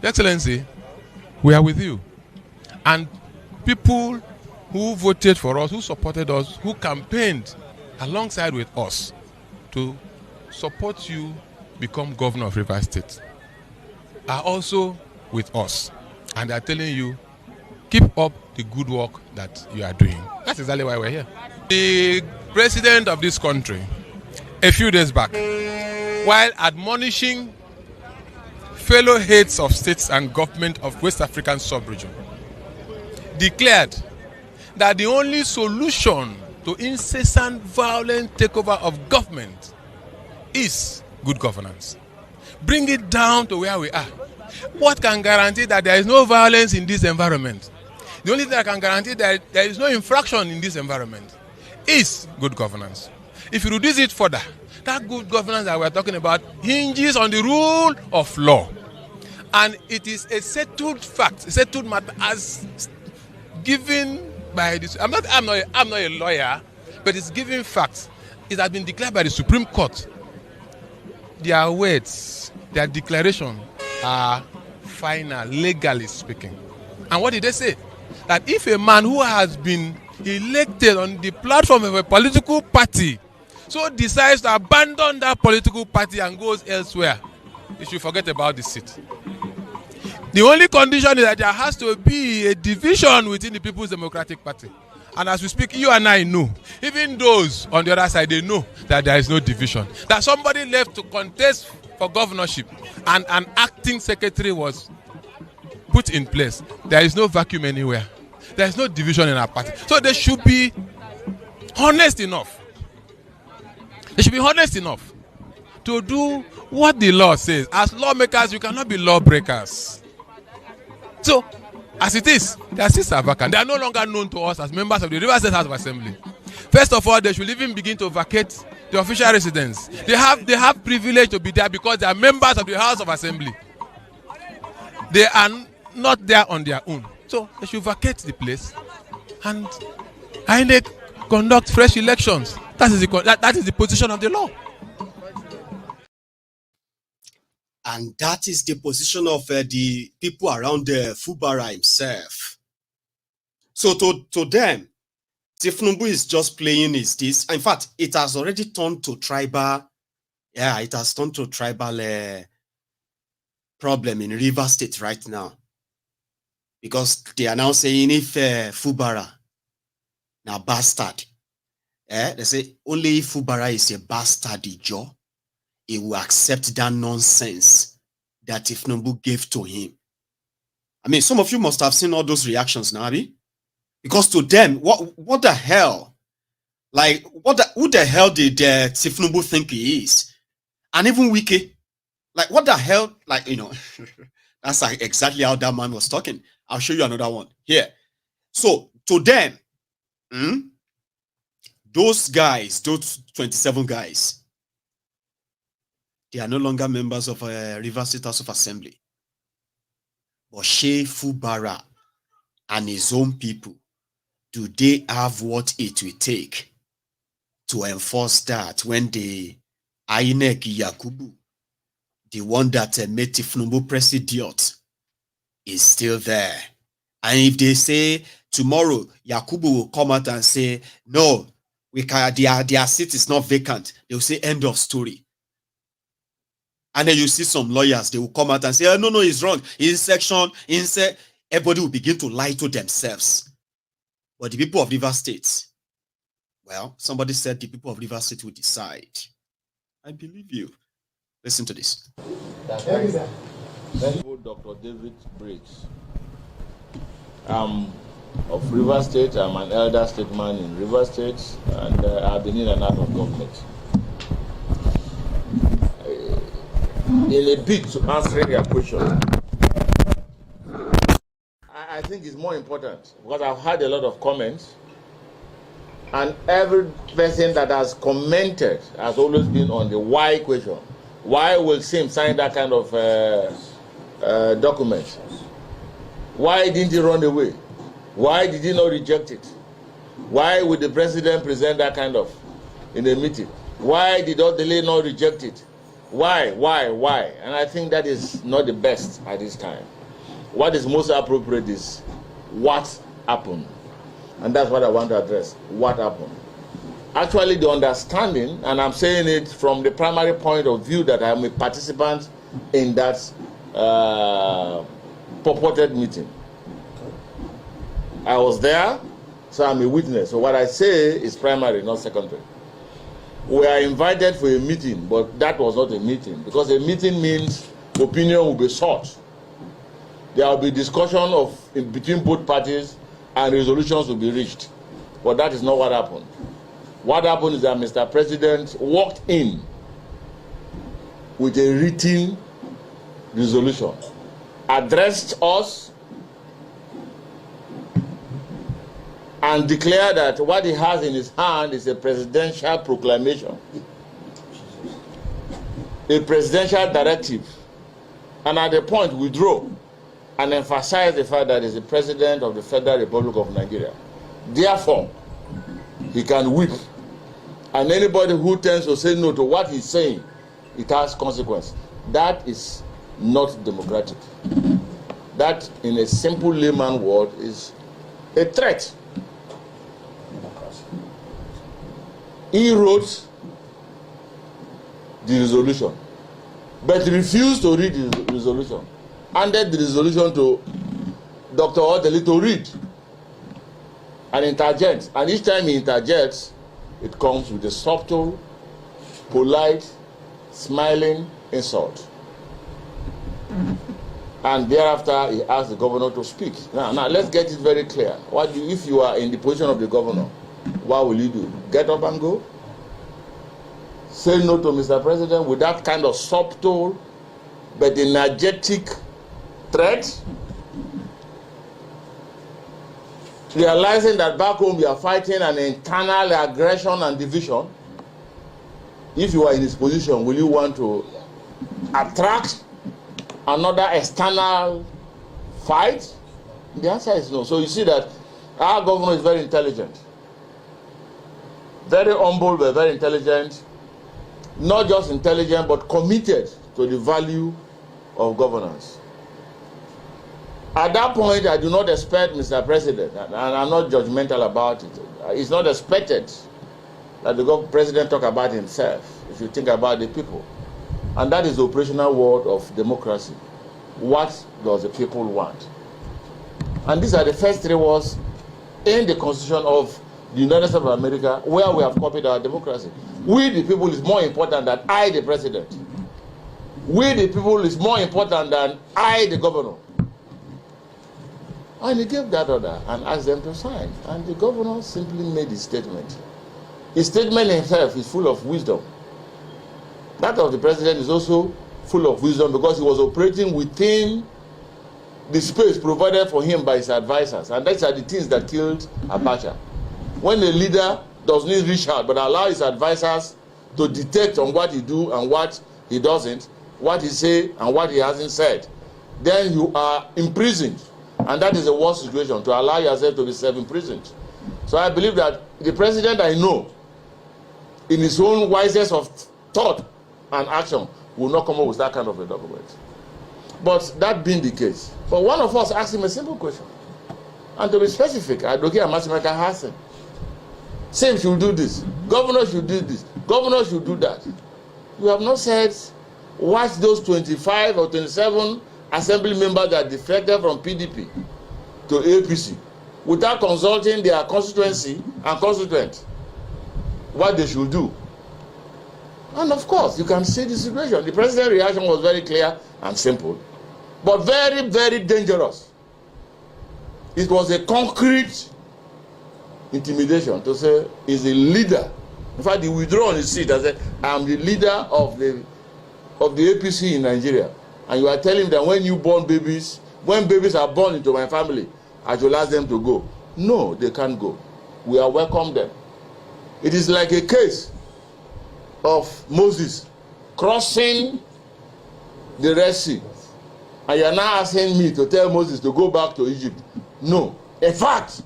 Your Excellency, we are with you, and people who voted for us, who supported us, who campaigned alongside with us to support you become governor of Rivers State are also with us, and they are telling you, keep up the good work that you are doing. That's exactly why we're here. The president of this country, a few days back, while admonishing fellow heads of states and government of West African sub-region, declared that the only solution to incessant violent takeover of government is good governance. Bring it down to where we are. What can guarantee that there is no violence in this environment? The only thing that can guarantee that there is no infraction in this environment is good governance. If you reduce it further, that good governance that we're talking about hinges on the rule of law. And it is a settled fact, a settled matter as given by this. I'm not a lawyer, but it's given facts. It has been declared by the Supreme Court. Their words, their declaration are final, legally speaking. And what did they say? That if a man who has been elected on the platform of a political party so decides to abandon that political party and goes elsewhere, he should forget about the seat. The only condition is that there has to be a division within the People's Democratic Party. And as we speak, you and I know, even those on the other side, they know that there is no division. That somebody left to contest for governorship and an acting secretary was put in place. There is no vacuum anywhere. There is no division in our party. So they should be honest enough. They should be honest enough to do what the law says. As lawmakers, you cannot be lawbreakers. So, as it is, their seats are vacant. They are no longer known to us as members of the Rivers State House of Assembly. First of all, they should even begin to vacate the official residence. They have privilege to be there because they are members of the House of Assembly. They are not there on their own. So they should vacate the place and INEC conduct fresh elections. That is the position of the law. And that is the position of the people around Fubara himself. So to them, Tinubu is just playing is this. In fact, it has already turned to tribal. Yeah, it has turned to tribal problem in River State right now. Because they are now saying if Fubara now bastard, they say only if Fubara is a bastard, he will accept that nonsense that Tinubu gave to him. I mean, some of you must have seen all those reactions now, Abi? Because to them, what the hell? Like, who the hell did Tinubu think he is? And even Wiki, like, what the hell? Like, you know, that's like exactly how that man was talking. I'll show you another one here. So to them, those guys, those 27 guys, they are no longer members of River State House of Assembly. But Shea Fubara and his own people, do they have what it will take to enforce that when the INEC Yakubu, the one that made Tinubu president, is still there? And if they say tomorrow Yakubu will come out and say, no, we can, their seat is not vacant, they will say end of story. And then you see some lawyers, they will come out and say, oh, no, it's wrong. Everybody will begin to lie to themselves. But the people of River State, well, somebody said the people of River State will decide. I believe you. Listen to this. Thank you, Dr. David Briggs. I'm of River State. I'm an elder statesman in River State, and I've been in and out of government. In a bid to answer your question, I think it's more important because I've had a lot of comments, and every person that has commented has always been on the why question. Why will Sim sign that kind of document? Why didn't he run away? Why did he not reject it? Why would the president present that kind of in a meeting? Why did Odele not reject it? Why? And I think that is not the best at this time. What is most appropriate is what happened. And that's what I want to address. What happened? Actually, the understanding, and I'm saying it from the primary point of view that I'm a participant in that purported meeting. I was there, so I'm a witness. So what I say is primary, not secondary. We are invited for a meeting, but that was not a meeting, because a meeting means opinion will be sought. There will be discussion between both parties, and resolutions will be reached. But that is not what happened. What happened is that Mr. President walked in with a written resolution, addressed us, and declared that what he has in his hand is a presidential proclamation, a presidential directive, and at the point withdraw and emphasize the fact that he is the president of the Federal Republic of Nigeria. Therefore, he can whip, and anybody who tends to say no to what he's saying, it has consequence. That is not democratic. That, in a simple layman word, is a threat. He wrote the resolution, but refused to read the resolution. Handed the resolution to Dr. Odele to read and interject. And each time he interjects, it comes with a subtle, polite, smiling insult. And thereafter, he asked the governor to speak. Now let's get it very clear. If you are in the position of the governor, what will you do? Get up and go? Say no to Mr. President with that kind of subtle but energetic threat? Realizing that back home you are fighting an internal aggression and division. If you are in this position, will you want to attract another external fight? The answer is no. So you see that our governor is very intelligent, very humble but very intelligent, not just intelligent but committed to the value of governance. At that point, I do not expect, Mr. President, and I'm not judgmental about it, it's not expected that the president talk about himself, if you think about the people. And that is the operational word of democracy. What does the people want? And these are the first three words in the Constitution of the United States of America, where we have copied our democracy. We the people is more important than I, the president. We the people is more important than I, the governor. And he gave that order and asked them to sign. And the governor simply made his statement. His statement himself is full of wisdom. That of the president is also full of wisdom because he was operating within the space provided for him by his advisors. And those are the things that killed Abacha. When a leader does not reach out but allow his advisors to detect on what he do and what he doesn't, what he say and what he hasn't said, then you are imprisoned. And that is the worst situation, to allow yourself to be self-imprisoned. So I believe that the president I know, in his own wisest of thought and action, will not come up with that kind of a document. But that being the case, but one of us asked him a simple question. And to be specific, Advocate Amasimaka Hassan, same should do this, governor should do this, governor should do that. You have not said what those 25 or 27 assembly members that defected from PDP to APC without consulting their constituency and constituent, what they should do. And of course, you can see the situation. The president's reaction was very clear and simple, but very, very dangerous. It was a concrete intimidation to say he's a leader. In fact, he withdrew on his seat and said, I'm the leader of the APC in Nigeria. And you are telling them when when babies are born into my family, I should ask them to go. No, they can't go. We are welcome them. It is like a case of Moses crossing the Red Sea. And you are now asking me to tell Moses to go back to Egypt. No. In fact,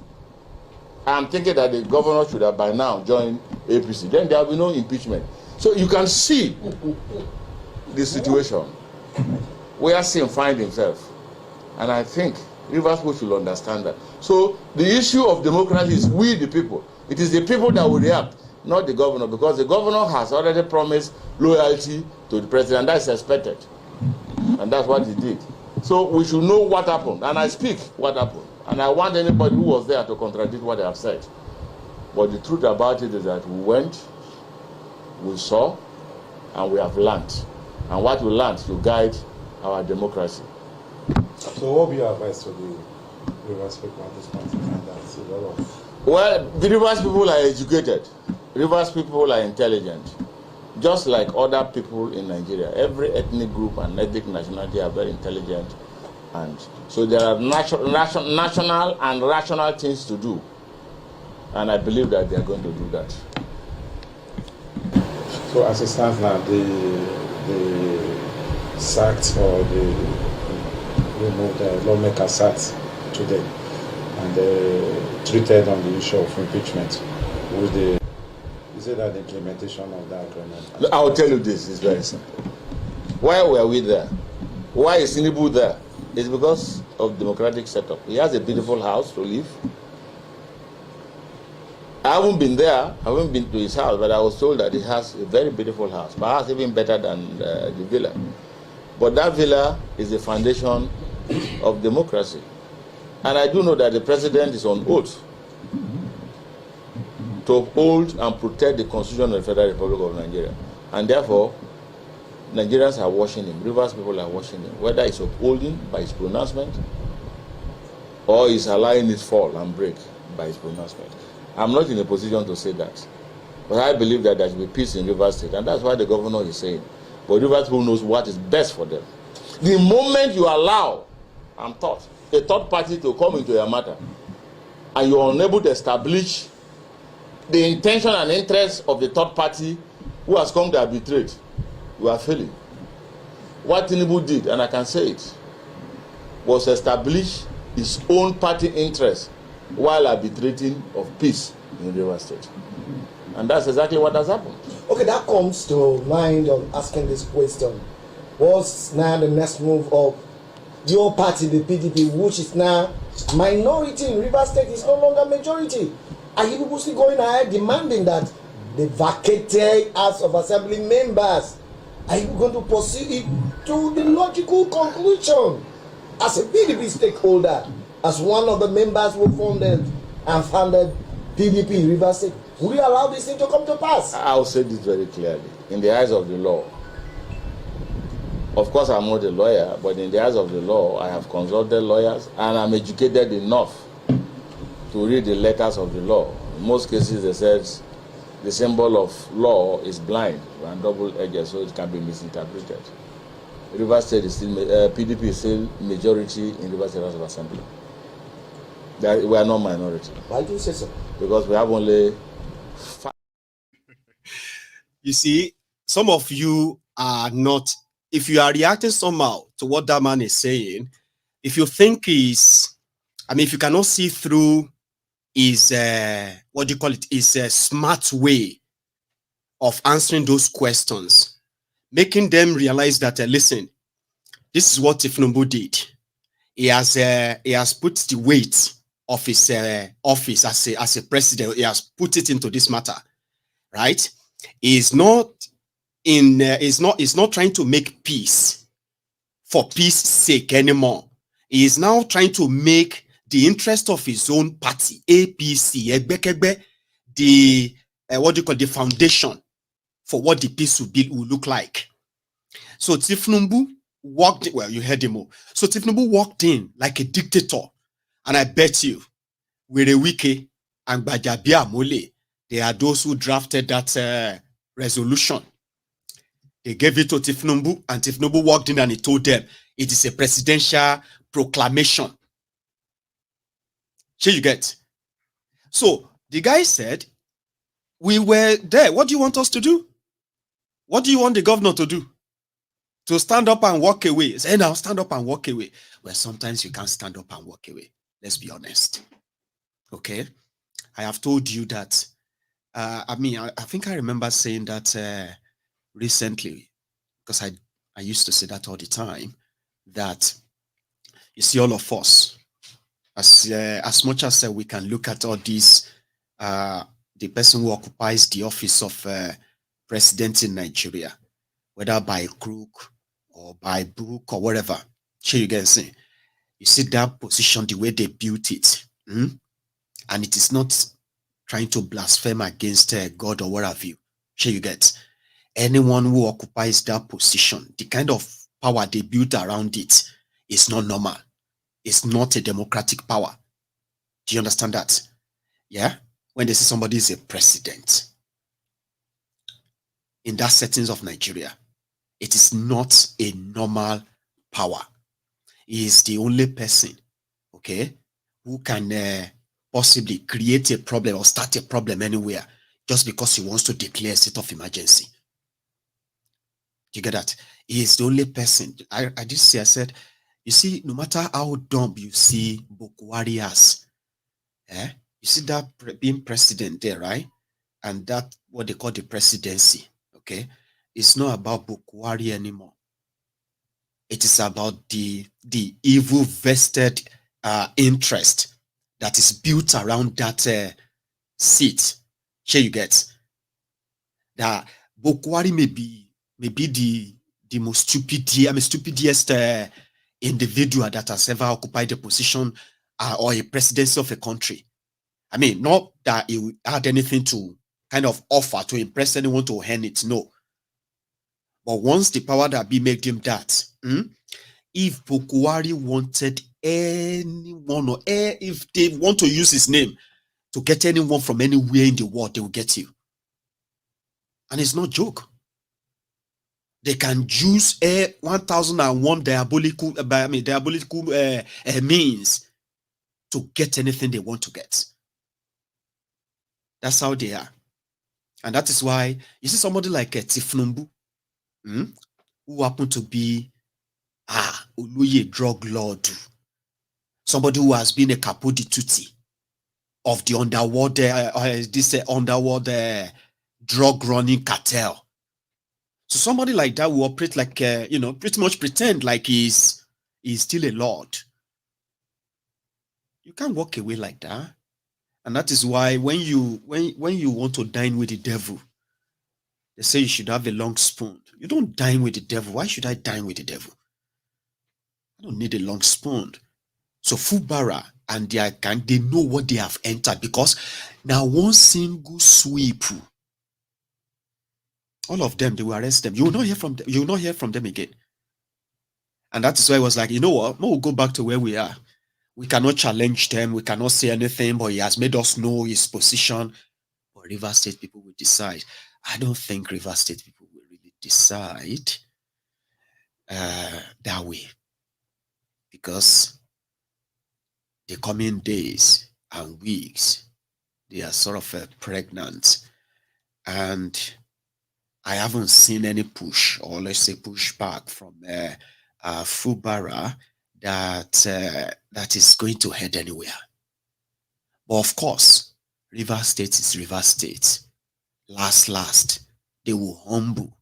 I am thinking that the governor should have by now joined APC. Then there will be no impeachment. So you can see the situation where Sim finds himself. And I think Rivers people should understand that. So the issue of democracy is we the people. It is the people that will react, not the governor, because the governor has already promised loyalty to the president. That is expected. And that's what he did. So we should know what happened. And I speak what happened. And I want anybody who was there to contradict what they have said. But the truth about it is that we went, we saw, and we have learned. And what we learned to guide our democracy. So what would be your advice to the Rivers people at this point in time? That's a lot of... Well, the Rivers people are educated. Rivers people are intelligent. Just like other people in Nigeria. Every ethnic group and ethnic nationality are very intelligent. And so there are national and rational things to do. And I believe that they are going to do that. So as it stands now, the sacked or the removed lawmaker sacked today and treated on the issue of impeachment. Is it that the implementation of that agreement? I will tell you this, it's very simple. Why were we there? Why is Tinubu there? It's because of democratic setup. He has a beautiful house to live. I haven't been there, I haven't been to his house, but I was told that he has a very beautiful house, perhaps even better than the villa. But that villa is the foundation of democracy. And I do know that the president is on oath to uphold and protect the Constitution of the Federal Republic of Nigeria. And therefore, Nigerians are watching him, Rivers people are watching him, whether it's upholding by his pronouncement or is allowing it fall and break by his pronouncement. I'm not in a position to say that. But I believe that there should be peace in Rivers State, and that's why the governor is saying. But Rivers people knows what is best for them. The moment you allow, a third party to come into your matter, and you are unable to establish the intention and interest of the third party who has come to arbitrate, you are failing. What Tinubu did, and I can say it, was establish his own party interest while arbitrating of peace in Rivers State. And that's exactly what has happened. Okay, that comes to mind of asking this question. What's now the next move of the old party, the PDP, which is now minority in Rivers State, is no longer majority? Are you people still going ahead demanding that the vacated House of Assembly members, are you going to pursue it to the logical conclusion? As a PDP stakeholder, as one of the members who founded and founded PDP Rivers State, will you allow this thing to come to pass? I'll say this very clearly. In the eyes of the law, of course I'm not a lawyer, but in the eyes of the law, I have consulted lawyers and I'm educated enough to read the letters of the law. In most cases, they said the symbol of law is blind and double-edged, so it can be misinterpreted. Rivers State is still, PDP is still majority in Rivers State House of Assembly. We are not minority. Why do you say so? Because we have only 5. You see, some of you are not, if you are reacting somehow to what that man is saying, if you think if you cannot see through his, what do you call it, is a smart way of answering those questions, making them realize that, listen, this is what Tinubu did. He has put the weight of his office as a president. He has put it into this matter, right? He's not trying to make peace for peace sake anymore. He is now trying to make the interest of his own party, APC, the the foundation for what the peace will look like. So Tinubu walked, well, you heard him all. So Tinubu walked in like a dictator, and I bet you, with a wiki and Bajabia Mole, they are those who drafted that resolution. They gave it to Tinubu, and Tinubu walked in and he told them it is a presidential proclamation. Here you get. So the guy said, we were there. What do you want us to do? What do you want the governor to do? To stand up and walk away? Say, now stand up and walk away. Well, sometimes you can't stand up and walk away. Let's be honest. Okay? I have told you that, I think I remember saying that recently, because I used to say that all the time, that you see all of us, as much as we can look at all these, the person who occupies the office of president in Nigeria, whether by crook or by brook or whatever, sure you guys see. You see that position, the way they built it, and it is not trying to blaspheme against God or what have you. Sure you get. Anyone who occupies that position, the kind of power they built around it is not normal. It's not a democratic power. Do you understand that? Yeah? When they say somebody is a president, in that settings of Nigeria, it is not a normal power. He is the only person, okay, who can possibly create a problem or start a problem anywhere just because he wants to declare a state of emergency. Do you get that? He is the only person. I did say, I said, you see, no matter how dumb you see Bokwari as, you see that being president there, right? And that, what they call the presidency, okay? It's not about Bokwari anymore. It is about the evil vested interest that is built around that seat. Here you get. That Bokwari may be the most stupidest individual that has ever occupied a position or a presidency of a country. I mean, not that he had anything to kind of offer to impress anyone to earn it, no. But once the power that be made him that, if Bokwari wanted anyone, or if they want to use his name to get anyone from anywhere in the world, they will get you. And it's not joke. They can use 1001 diabolical means to get anything they want to get. That's how they are. And that is why you see somebody like Tinubu, who happened to be Oluye drug lord, somebody who has been a capo di tutti of the underworld, underworld drug running cartel. So somebody like that will operate like, pretty much pretend like he's still a lord. You can't walk away like that. And that is why when you want to dine with the devil, they say you should have a long spoon. You don't dine with the devil. Why should I dine with the devil? I don't need a long spoon. So Fubara and their gang, they know what they have entered because now one single sweep, all of them, they will arrest them. You will not hear from them. You will not hear from them again. And that is why I was like, you know what? We'll go back to where we are. We cannot challenge them. We cannot say anything, but he has made us know his position. But River State people will decide. I don't think River State people will really decide that way. Because the coming days and weeks, they are sort of pregnant. And I haven't seen any push, or let's say pushback from Fubara that is going to head anywhere. But of course, River State is River State. Last, they will humble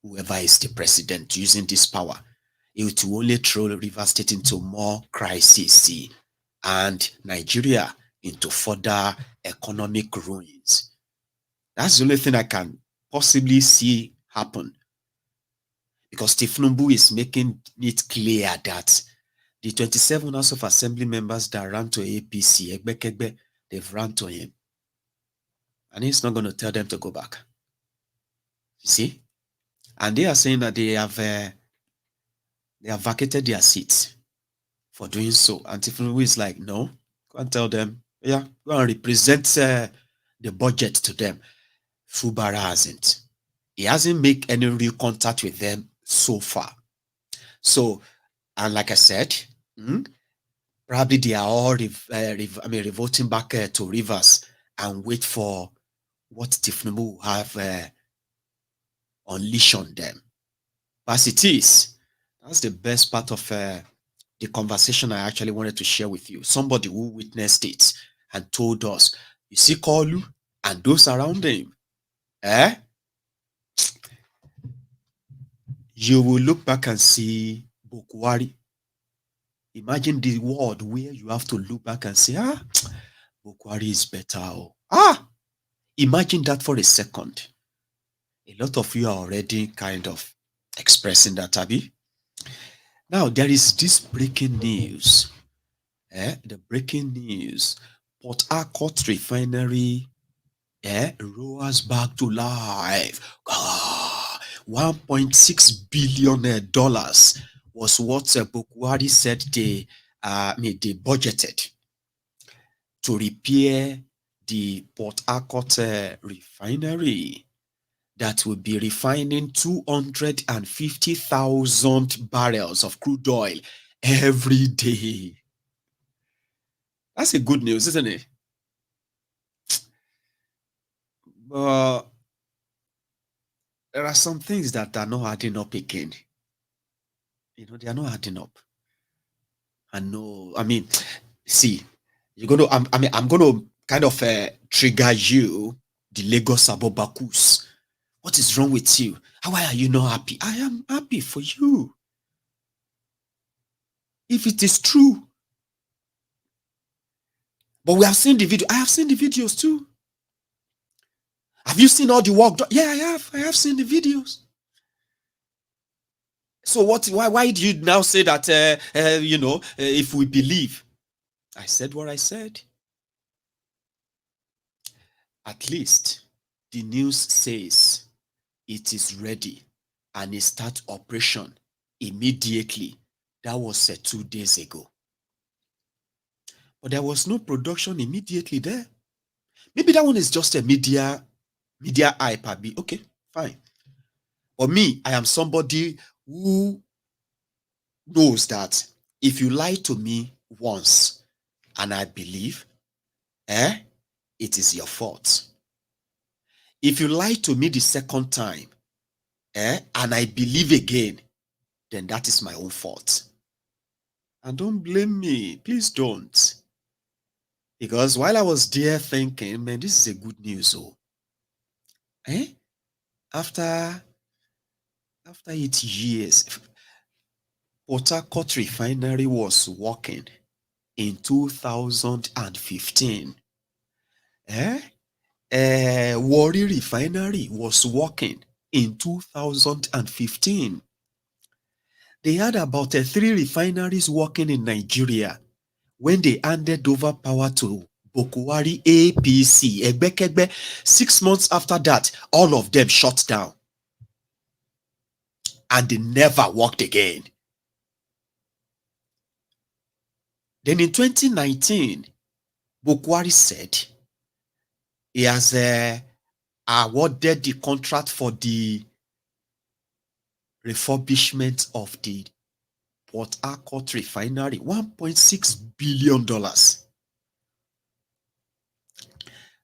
whoever is the president using this power. It will only throw River State into more crisis and Nigeria into further economic ruins. That's the only thing I can possibly see happen. Because Tinubu is making it clear that the 27 House of Assembly members that ran to APC, they've run to him. And he's not going to tell them to go back. You see? And they are saying that they have vacated their seats for doing so. And Tinubu is like, no, go and tell them, yeah, go and represent the budget to them. Fubara hasn't. He hasn't made any real contact with them so far. So, and like I said, probably they are all revolting back to Rivers and wait for what Tinubu will have unleash on them. As it is, that's the best part of the conversation I actually wanted to share with you. Somebody who witnessed it and told us, you see Kolu and those around him, you will look back and see Bokwari. Imagine the world where you have to look back and say, Bokwari is better. Imagine that for a second. A lot of you are already kind of expressing that, Abby. Now, there is this breaking news. The breaking news. Port Harcourt refinery roars back to life. $1.6 billion was what Bokwari said they budgeted to repair the Port Harcourt refinery that will be refining 250,000 barrels of crude oil every day. That's a good news, isn't it? But there are some things that are not adding up again. They are not adding up. See, you're going to, I'm going to kind of trigger you, the Lagos Abobakus. What is wrong with you? Why are you not happy? I am happy for you. If it is true. But we have seen the video. I have seen the videos too. Have you seen all the work done? Yeah, I have. I have seen the videos. So why do you now say that, if we believe? I said what I said. At least the news says it is ready and it starts operation immediately. That was 2 days ago. But there was no production immediately there. Maybe that one is just a media hype. Okay, fine. But me, I am somebody who knows that if you lie to me once and I believe, it is your fault. If you lie to me the second time, and I believe again, then that is my own fault. And don't blame me. Please don't. Because while I was there thinking, man, this is a good news. After After 8 years, Port Harcourt refinery was working in 2015. Warri refinery was working in 2015. They had about 3 refineries working in Nigeria when they handed over power to Bokuwari APC. Egbekegbe, 6 months after that, all of them shut down. And they never worked again. Then in 2019, Bokuwari said he has awarded the contract for the refurbishment of the Port Harcourt refinery, $1.6 billion.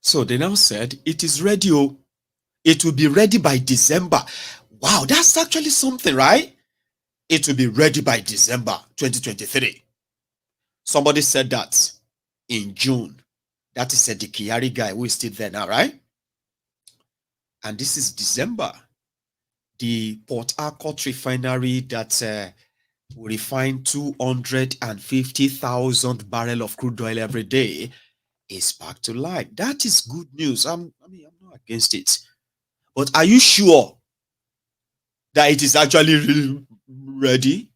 So they now said it is ready. It will be ready by December. Wow, that's actually something, right? It will be ready by December 2023. Somebody said that in June. That is the Kyari guy who is still there now, right? And this is December. The Port Harcourt refinery that will refine 250,000 barrels of crude oil every day is back to life. That is good news. I'm not against it. But are you sure that it is actually really ready?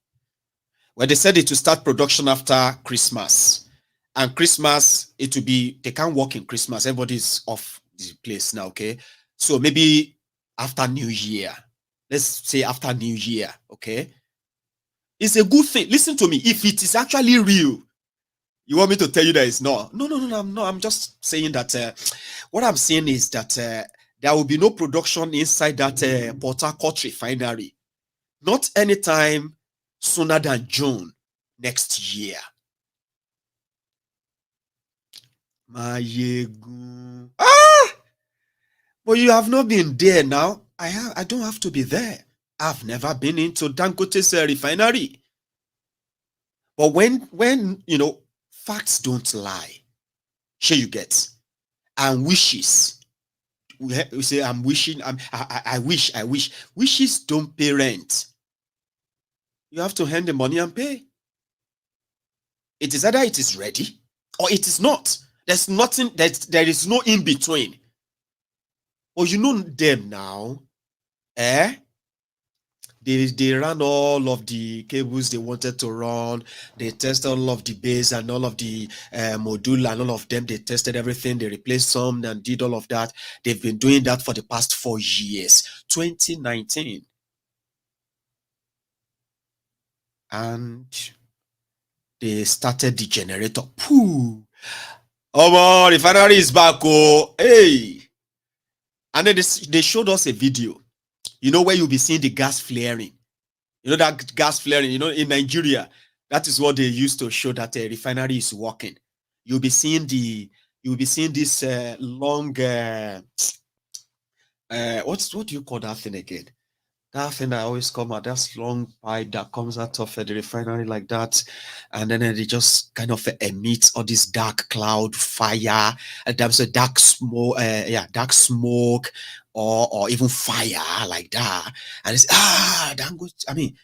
Well, they said it will start production after Christmas. And Christmas, it will be, they can't work in Christmas. Everybody's off the place now, okay? So maybe after New Year. Let's say after New Year, okay? It's a good thing. Listen to me. If it is actually real, you want me to tell you that it's not? No, I'm not. I'm just saying that what I'm saying is that there will be no production inside that Port Harcourt refinery. Not anytime sooner than June next year. Maiyegun. But you have not been there now. I don't have to be there. I've never been into Dangote's refinery. But when you know, facts don't lie. Sure you get. And wishes. We say I'm wishing. I wish. Wishes don't pay rent. You have to hand the money and pay. It is either it is ready or it is not. There's nothing that there is no in between. Oh, you know them now. They ran all of the cables they wanted to run. They tested all of the base and all of the module and all of them. They tested everything. They replaced some and did all of that. They've been doing that for the past 4 years. 2019. And they started the generator. Pooh. Oh, refinery is back. Oh, hey. And then they showed us a video. You know where you'll be seeing the gas flaring. You know that gas flaring, you know, in Nigeria, that is what they used to show that a refinery is working. You'll be seeing this long what do you call that thing again? That thing that always come out, that's long pipe that comes out of the refinery like that, and then they just kind of emit all this dark cloud, fire, and there's a dark smoke, dark smoke, or even fire like that, and it's damn good. I mean,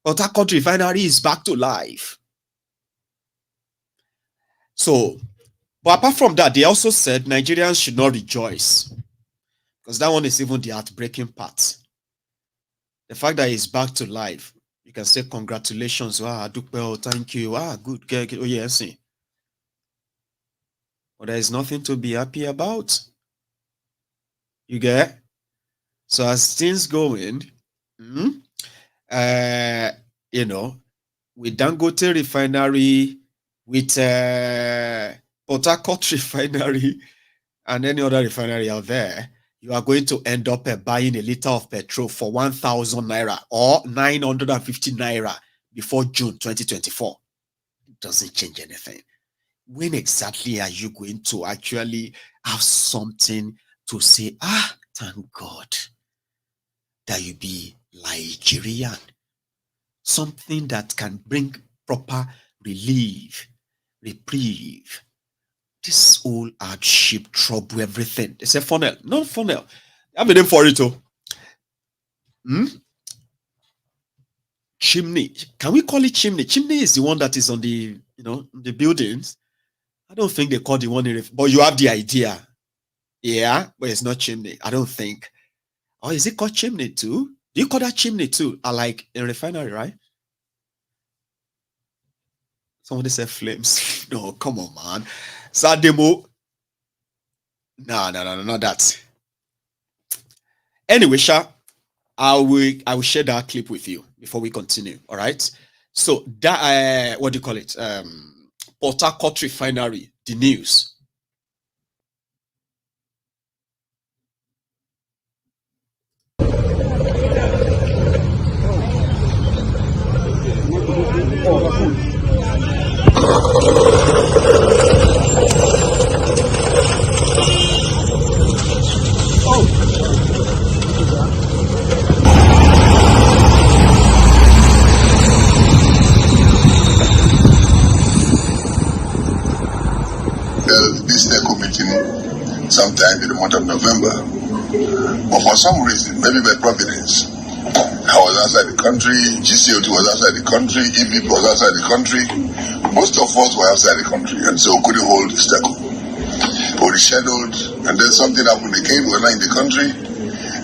Port Harcourt refinery is back to life. So, but apart from that, they also said Nigerians should not rejoice, because that one is even the heartbreaking part. The fact that he's back to life, you can say congratulations. Thank you. Good. Oh, yes. But there is nothing to be happy about. You get? So as things going, you know, with Dangote refinery, with Port Harcourt refinery, and any other refinery out there, you are going to end up buying a liter of petrol for 1,000 naira or 950 naira before June 2024. It doesn't change anything. When exactly are you going to actually have something to say, thank God that you be Nigerian? Something that can bring proper relief, reprieve. This whole hardship, trouble, everything. It's a funnel, not funnel. I have a name for it too. chimney. Can we call it chimney? Chimney is the one that is on the, the buildings. I don't think they call the one in, but you have the idea. Yeah, but it's not chimney. I don't think. Or is it called chimney too? Do you call that chimney too? I like a refinery, right? Somebody said flames. No, come on, man. Sademo. No, not that. Anyway, Sha, I will share that clip with you before we continue. All right. So that what do you call it? Port Harcourt Refinery, the news. This ECO meeting sometime in the month of November, but for some reason, maybe by providence, I was outside the country, GCOT was outside the country, EVP was outside the country, most of us were outside the country, and so couldn't hold the ECO. We rescheduled, and then something happened again, we were not in the country,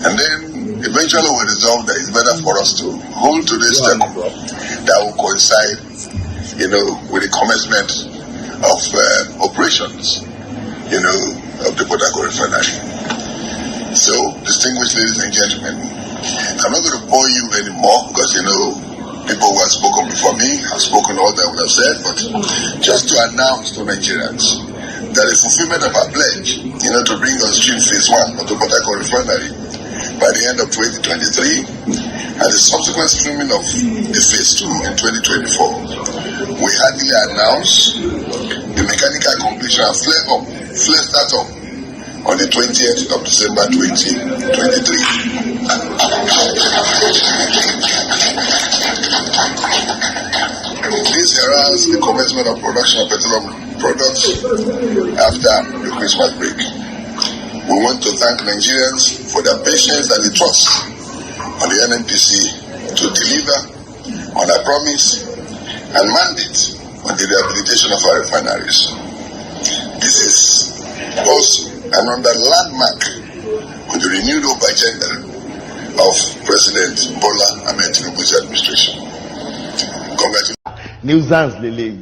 and then eventually we resolved that it's better for us to hold today's ECO that will coincide, with the commencement of operations, of the Port Harcourt Refinery. So, distinguished ladies and gentlemen, I'm not going to bore you anymore because, people who have spoken before me have spoken all that I would have said, but just to announce to Nigerians that the fulfillment of our pledge, to bring on stream phase 1 of the Port Harcourt Refinery by the end of 2023 and the subsequent streaming of the phase 2 in 2024, we hardly announce the mechanical completion of flare startup on the 20th of December 2023. This heralds the commencement of production of petroleum products after the Christmas break. We want to thank Nigerians for their patience and the trust on the NNPC to deliver on our promise and mandate on the rehabilitation of our refineries. This is also another landmark on the renewed hope agenda of President Bola Ahmed Tinubu's administration. Congratulations. Nuisance, Lele.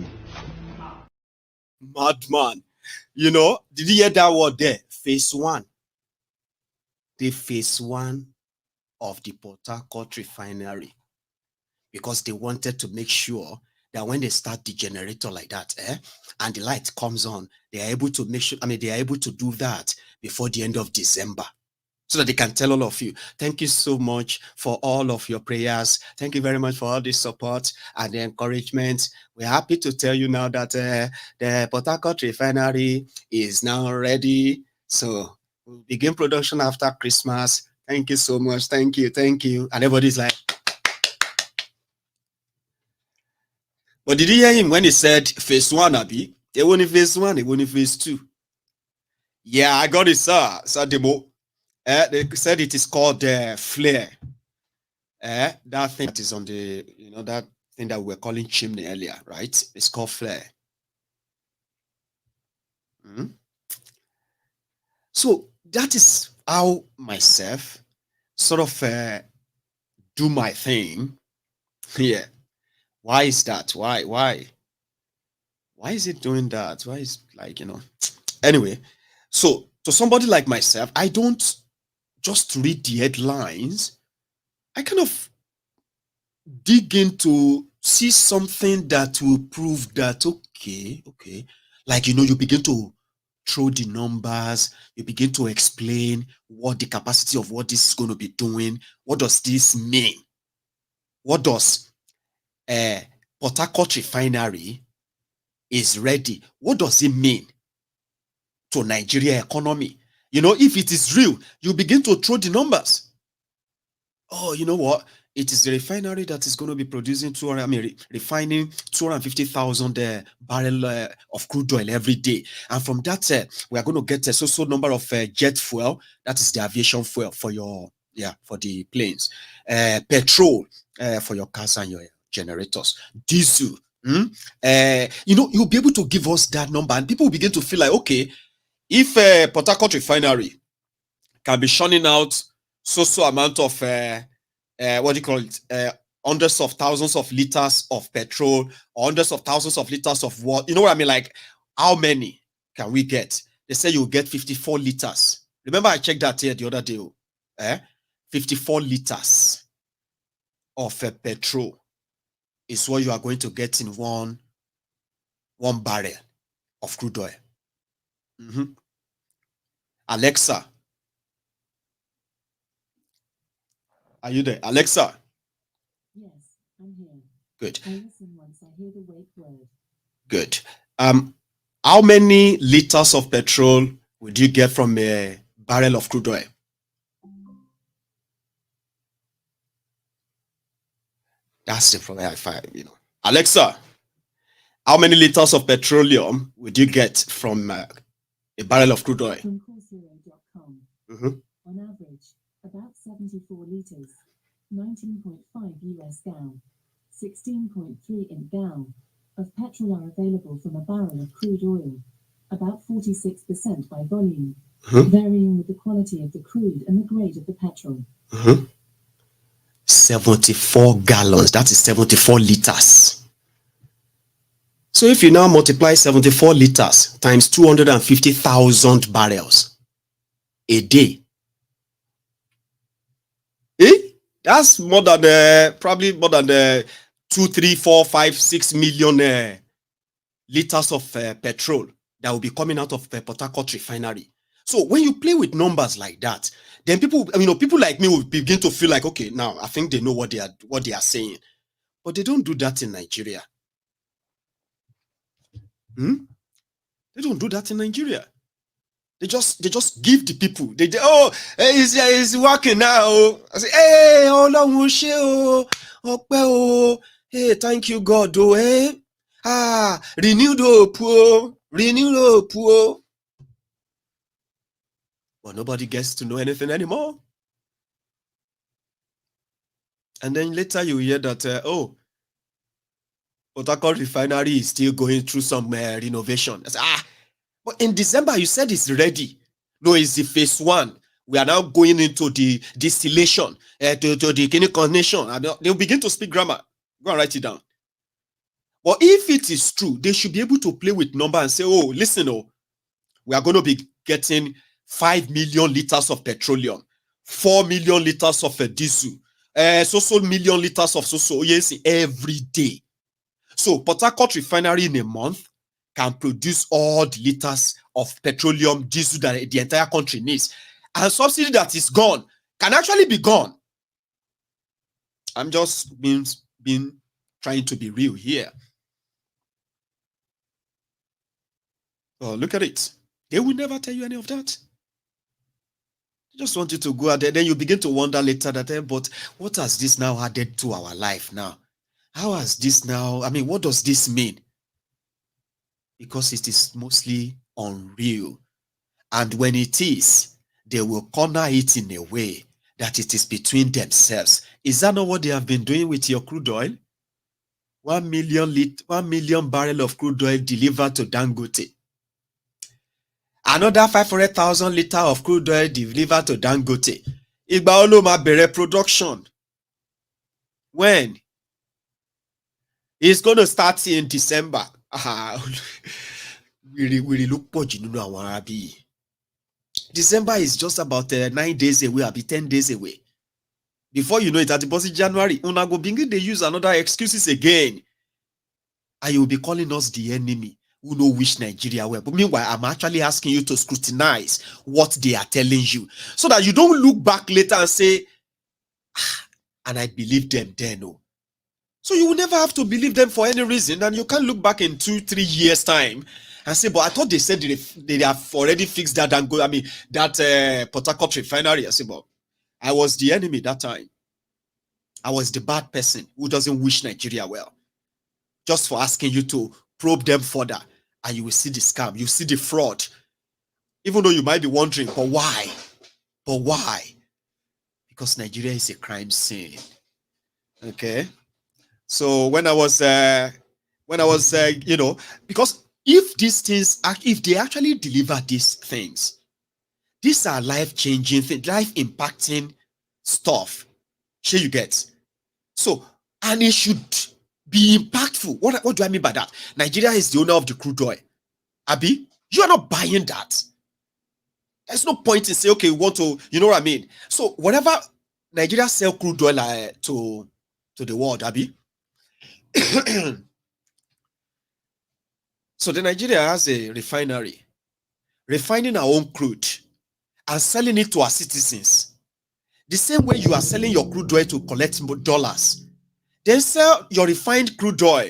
Madman. Did you hear that word there? Phase 1. The phase 1 of the Port Harcourt Refinery. Because they wanted to make sure that when they start the generator like that, and the light comes on, they are able to make sure, they are able to do that before the end of December. So that they can tell all of you, thank you so much for all of your prayers. Thank you very much for all the support and the encouragement. We're happy to tell you now that the Port Harcourt Refinery is now ready. So we'll begin production after Christmas. Thank you so much. Thank you. And everybody's like, but did you hear him when he said phase 1, Abi? It wasn't phase 1, it wasn't phase 2. Yeah, I got it, sir. Demo. They said it is called flare. That thing that is on the, that thing that we were calling chimney earlier, right? It's called flare. So that is how myself sort of do my thing. Yeah. Why is that? Why is it doing that? Why is Anyway, so to somebody like myself, I don't just read the headlines. I kind of dig in to see something that will prove that, okay. Like, you begin to throw the numbers, you begin to explain what the capacity of what this is going to be doing. What does this mean? What does Port Harcourt Refinery is ready? What does it mean to Nigeria economy? If it is real, you begin to throw the numbers. Oh, you know what? It is the refinery that is going to be producing refining 250,000 barrel of crude oil every day. And from that, we are going to get a so number of jet fuel. That is the aviation fuel for your Yeah, for the planes. Petrol for your cars and your generators. Diesel. You'll be able to give us that number, and people will begin to feel like, okay, if Port Harcourt refinery can be churning out so amount of what do you call it? Hundreds of thousands of liters of petrol, or hundreds of thousands of liters of water. You know what I mean? Like, how many can we get? They say you'll get 54 liters. Remember, I checked that here the other day. 54 liters of petrol is what you are going to get in one barrel of crude oil. Alexa, are you there? Alexa? Yes, I'm here. Good. I listen once I hear the wake word. Good. How many liters of petrol would you get from a barrel of crude oil? That's the problem I find, Alexa, how many liters of petroleum would you get from a barrel of crude oil? From coursera.com. On average, about 74 liters, 19.5 US gal, 16.3 in gal, of petrol are available from a barrel of crude oil, about 46% by volume, varying with the quality of the crude and the grade of the petrol. 74 gallons, that is 74 liters. So if you now multiply 74 liters times 250,000 barrels a day, that's more than probably more than 2, 3, 4, 5, 6 million liters of petrol that will be coming out of Port Harcourt refinery. So when you play with numbers like that, then people like me will begin to feel like, okay, now I think they know what they are saying, but they don't do that in Nigeria. They don't do that in Nigeria. They just give the people. It's working now. I say, hey, hey, thank you, God. Renew the hope. But nobody gets to know anything anymore. And then later you hear that, Port Harcourt refinery is still going through some renovation. I say, but in December you said it's ready. No, it's the phase 1. We are now going into the distillation, to the chemical. They'll begin to speak grammar. Go and write it down. But if it is true, they should be able to play with number and say, oh, listen, we are going to be getting 5 million liters of petroleum, 4 million liters of diesel, so million liters of yes, every day. So Port Harcourt refinery in a month can produce all the liters of petroleum, diesel that the entire country needs. And subsidy that is gone can actually be gone. I'm just being trying to be real here. Oh, look at it. They will never tell you any of that. They just want you to go out there. Then you begin to wonder later that, but what has this now added to our life now? How has this now, what does this mean? Because it is mostly unreal. And when it is, they will corner it in a way that it is between themselves. Is that not what they have been doing with your crude oil? 1 million barrel of crude oil delivered to Dangote. Another 500,000 liters of crude oil delivered to Dangote. Igba olo ma bẹ̀rẹ̀ production. When? It's going to start in December. We look pọ̀jù nínú àwọn ará bí. December is just about 9 days away, I'll be 10 days away. Before you know it, at the bus January, una go begin they use another excuses again. And you will be calling us the enemy who know wish Nigeria well. But meanwhile, I'm actually asking you to scrutinize what they are telling you, so that you don't look back later and say, and I believe them then. No. So you will never have to believe them for any reason, and you can't look back in 2-3 years' time and say, but I thought they said they have already fixed that and go. That Port Harcourt refinery. I say, but I was the enemy that time. I was the bad person who doesn't wish Nigeria well. Just for asking you to probe them further, and you will see the scam, you see the fraud. Even though you might be wondering, but why? But why? because Nigeria is a crime scene. Okay. So when I was, you know, because if these things, if they actually deliver these things, these are life-changing things, life-impacting stuff. Sure, you get. So, and it should be impactful. What do I mean by that? Nigeria is the owner of the crude oil. Abi, you are not buying that. There's no point in saying, okay, we want to, you know what I mean? So, whatever Nigeria sell crude oil to the world, Abi. So, the Nigeria has a refinery, refining our own crude and selling it to our citizens. The same way you are selling your crude oil to collect dollars, then sell your refined crude oil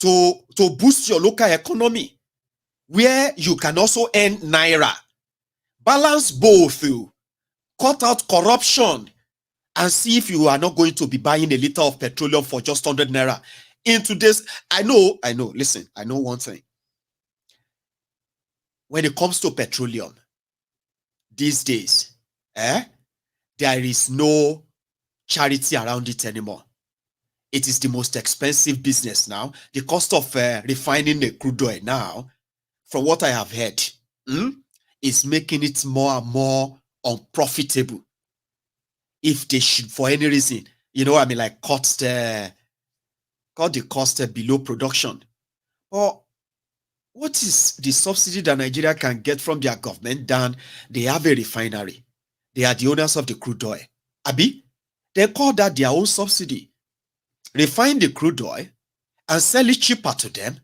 to boost your local economy, where you can also earn Naira. Balance both, cut out corruption, and see if you are not going to be buying a liter of petroleum for just 100 Naira. In today's, I know, listen, I know one thing. When it comes to petroleum, these days, there is no charity around it anymore. It is the most expensive business now. The cost of refining a crude oil now, from what I have heard, is making it more and more unprofitable. If they should, for any reason, you know, I mean, like cut the cost below production. Or what is the subsidy that Nigeria can get from their government? Then they have a refinery. They are the owners of the crude oil. Abi, they call that their own subsidy. Refine the crude oil and sell it cheaper to them,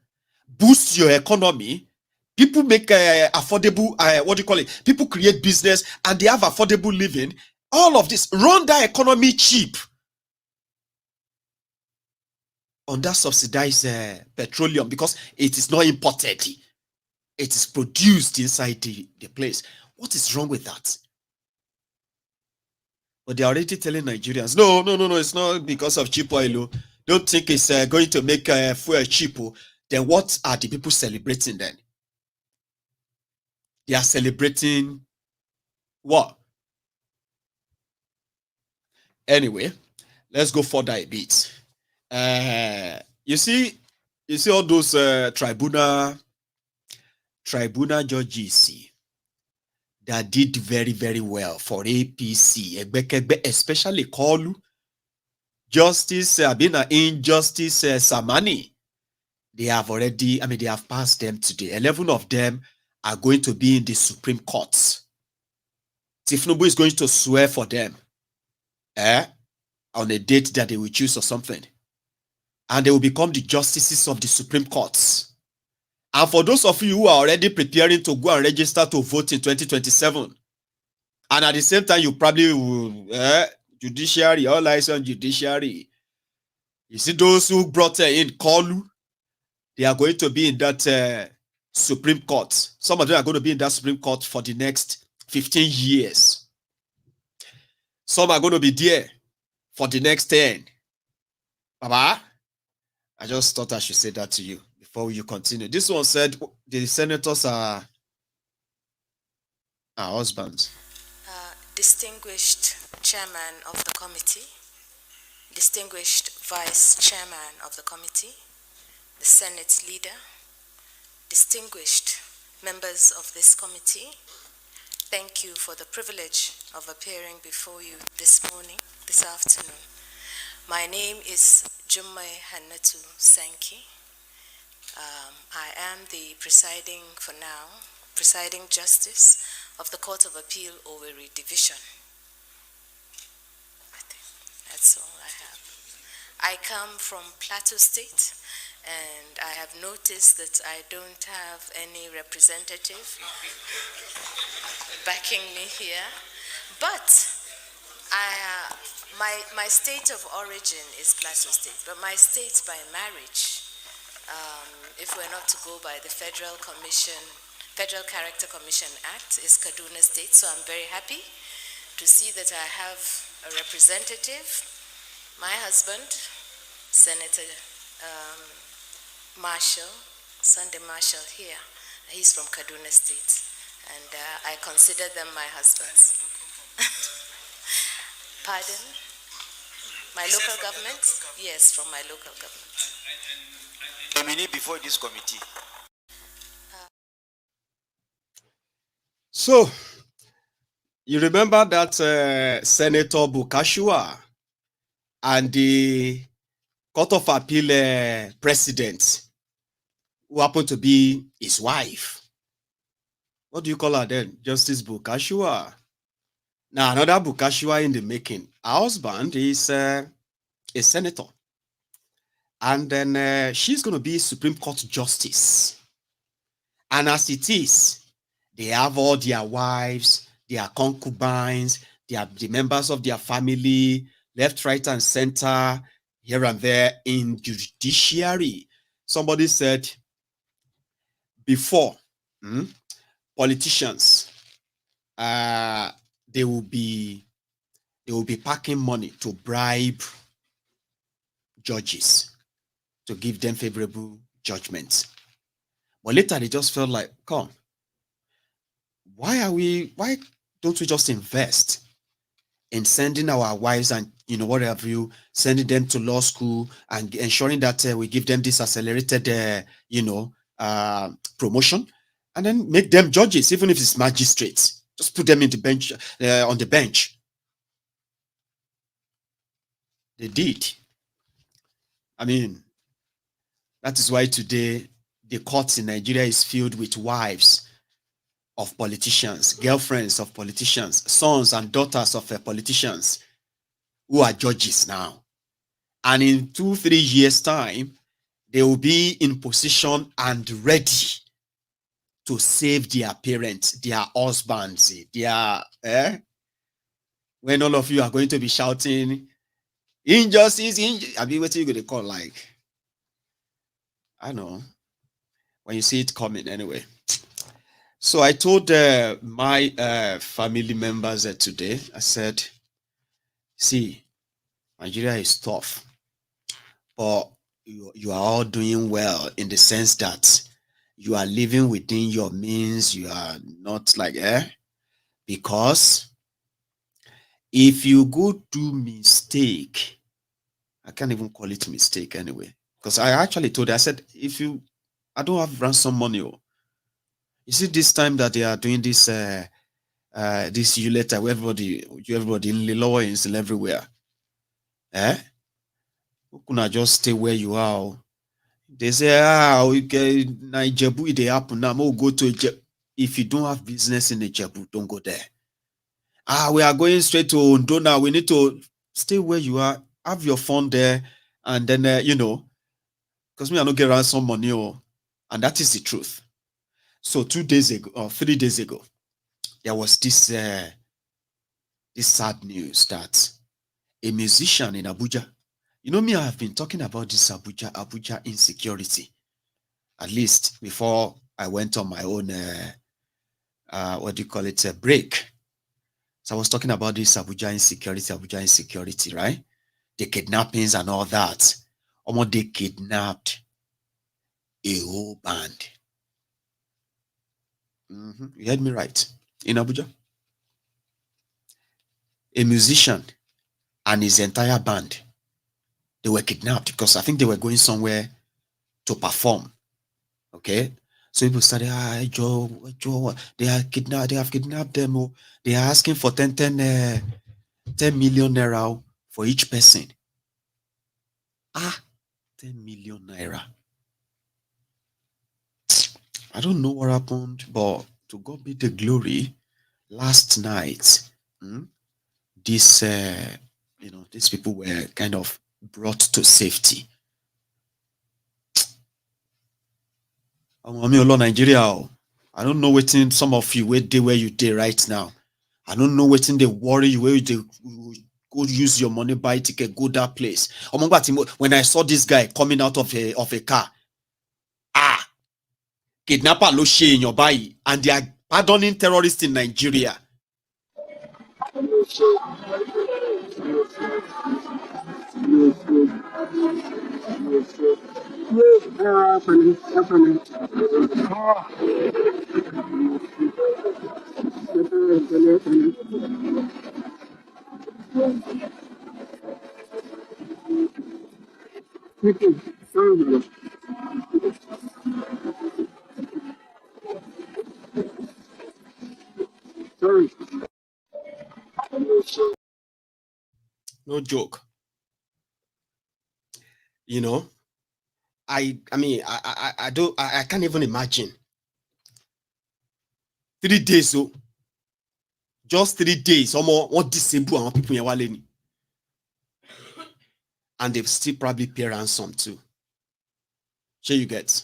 boost your economy. People make affordable, what do you call it? People create business and they have affordable living. All of this, run that economy cheap on that subsidized petroleum, because it is not imported. It is produced inside the place. What is wrong with that? But they're already telling Nigerians, no, it's not because of cheap oil. Don't think it's going to make fuel cheap. Then what are the people celebrating then? They are celebrating what? Anyway, let's go further a bit. You see all those tribunal judges that did very, very well for APC, especially Kolu, Justice Injustice Samani. They have already, they have passed them today. 11 of them are going to be in the Supreme Court. Tinubu is going to swear for them on a date that they will choose or something. And they will become the justices of the Supreme Court. And for those of you who are already preparing to go and register to vote in 2027, and at the same time, you probably will, judiciary, all eyes on judiciary. You see those who brought in Kolu, they are going to be in that Supreme Court. Some of them are going to be in that Supreme Court for the next 15 years. Some are going to be there for the next 10. Baba, I just thought I should say that to you before you continue. This one said the senators are husbands. Distinguished chairman of the committee, distinguished vice chairman of the committee, the Senate leader, distinguished members of this committee, thank you for the privilege of appearing before you this afternoon. My name is Jummai Hannatu Sankey. I am the presiding justice of the Court of Appeal Owerri Division. That's all I have. I come from Plateau State, and I have noticed that I don't have any representative backing me here. But my state of origin is Plateau State, but my state by marriage, if we're not to go by the Federal Character Commission Act, is Kaduna State. So I'm very happy to see that I have a representative, my husband, Senator Sunday Marshall here. He's from Kaduna State, and I consider them my husbands. Pardon? My local government? Yes, from my local government. Terminate before this committee. So, you remember that Senator Bukashua and the Court of Appeal president, who happened to be his wife. What do you call her then? Justice Bukashua. Now, another Bukashua in the making. Her husband is a senator. And then she's going to be Supreme Court Justice. And as it is, they have all their wives, their concubines, the members of their family, left, right, and center, here and there in judiciary. Somebody said before, politicians, they will be packing money to bribe judges to give them favorable judgments. But later they just felt like, come, why don't we just invest in sending our wives and what have you, sending them to law school and ensuring that we give them this accelerated promotion, and then make them judges, even if it's magistrates. Just put them in the bench on the bench. They did. I mean, that is why today the courts in Nigeria is filled with wives of politicians, girlfriends of politicians, sons and daughters of politicians who are judges now. And in 2-3 years' time, they will be in position and ready to save their parents, their husbands, when all of you are going to be shouting, injustice, I mean, what are you going to call, like, I don't know, when you see it coming anyway. So I told my family members today, I said, see, Nigeria is tough, but you are all doing well in the sense that you are living within your means. You are not like, because if you go do mistake, I can't even call it mistake anyway, because I actually told her, I said, I don't have ransom money. You see, this time that they are doing this this letter where everybody in the lower is everywhere. You cannot just stay where you are. They say, Ijebu, they happen now. Go to Ijebu. If you don't have business in Ijebu, don't go there. We are going straight to Ondo now. We need to stay where you are. Have your fun there, and then because me I don't get ransom money, and that is the truth. So 2 days ago or 3 days ago, there was this sad news that a musician in Abuja, me, I have been talking about this Abuja insecurity, at least before I went on my own break. So I was talking about this Abuja insecurity, right? The kidnappings and all that. Almost they kidnapped a whole band. You heard me right. In Abuja, a musician and his entire band, they were kidnapped because I think they were going somewhere to perform. Okay, so people started, Joe, they have kidnapped them. They are asking for 10 million naira for each person. 10 million naira. I don't know what happened, but to God be the glory. Last night, these people were kind of brought to safety. Nigeria, I don't know what in some of you where you did right now. I don't know what in they worry you where they go use your money, buy ticket, go that place. When I saw this guy coming out of a car, kidnapper lo share in your body, and they are pardoning terrorists in Nigeria. No joke. You know, I mean, I can't even imagine. 3 days, so just 3 days, or more, what disable and people in and they've still probably pay ransom too. Sure you get.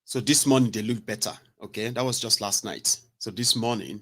So this morning they look better. Okay, that was just last night. So this morning.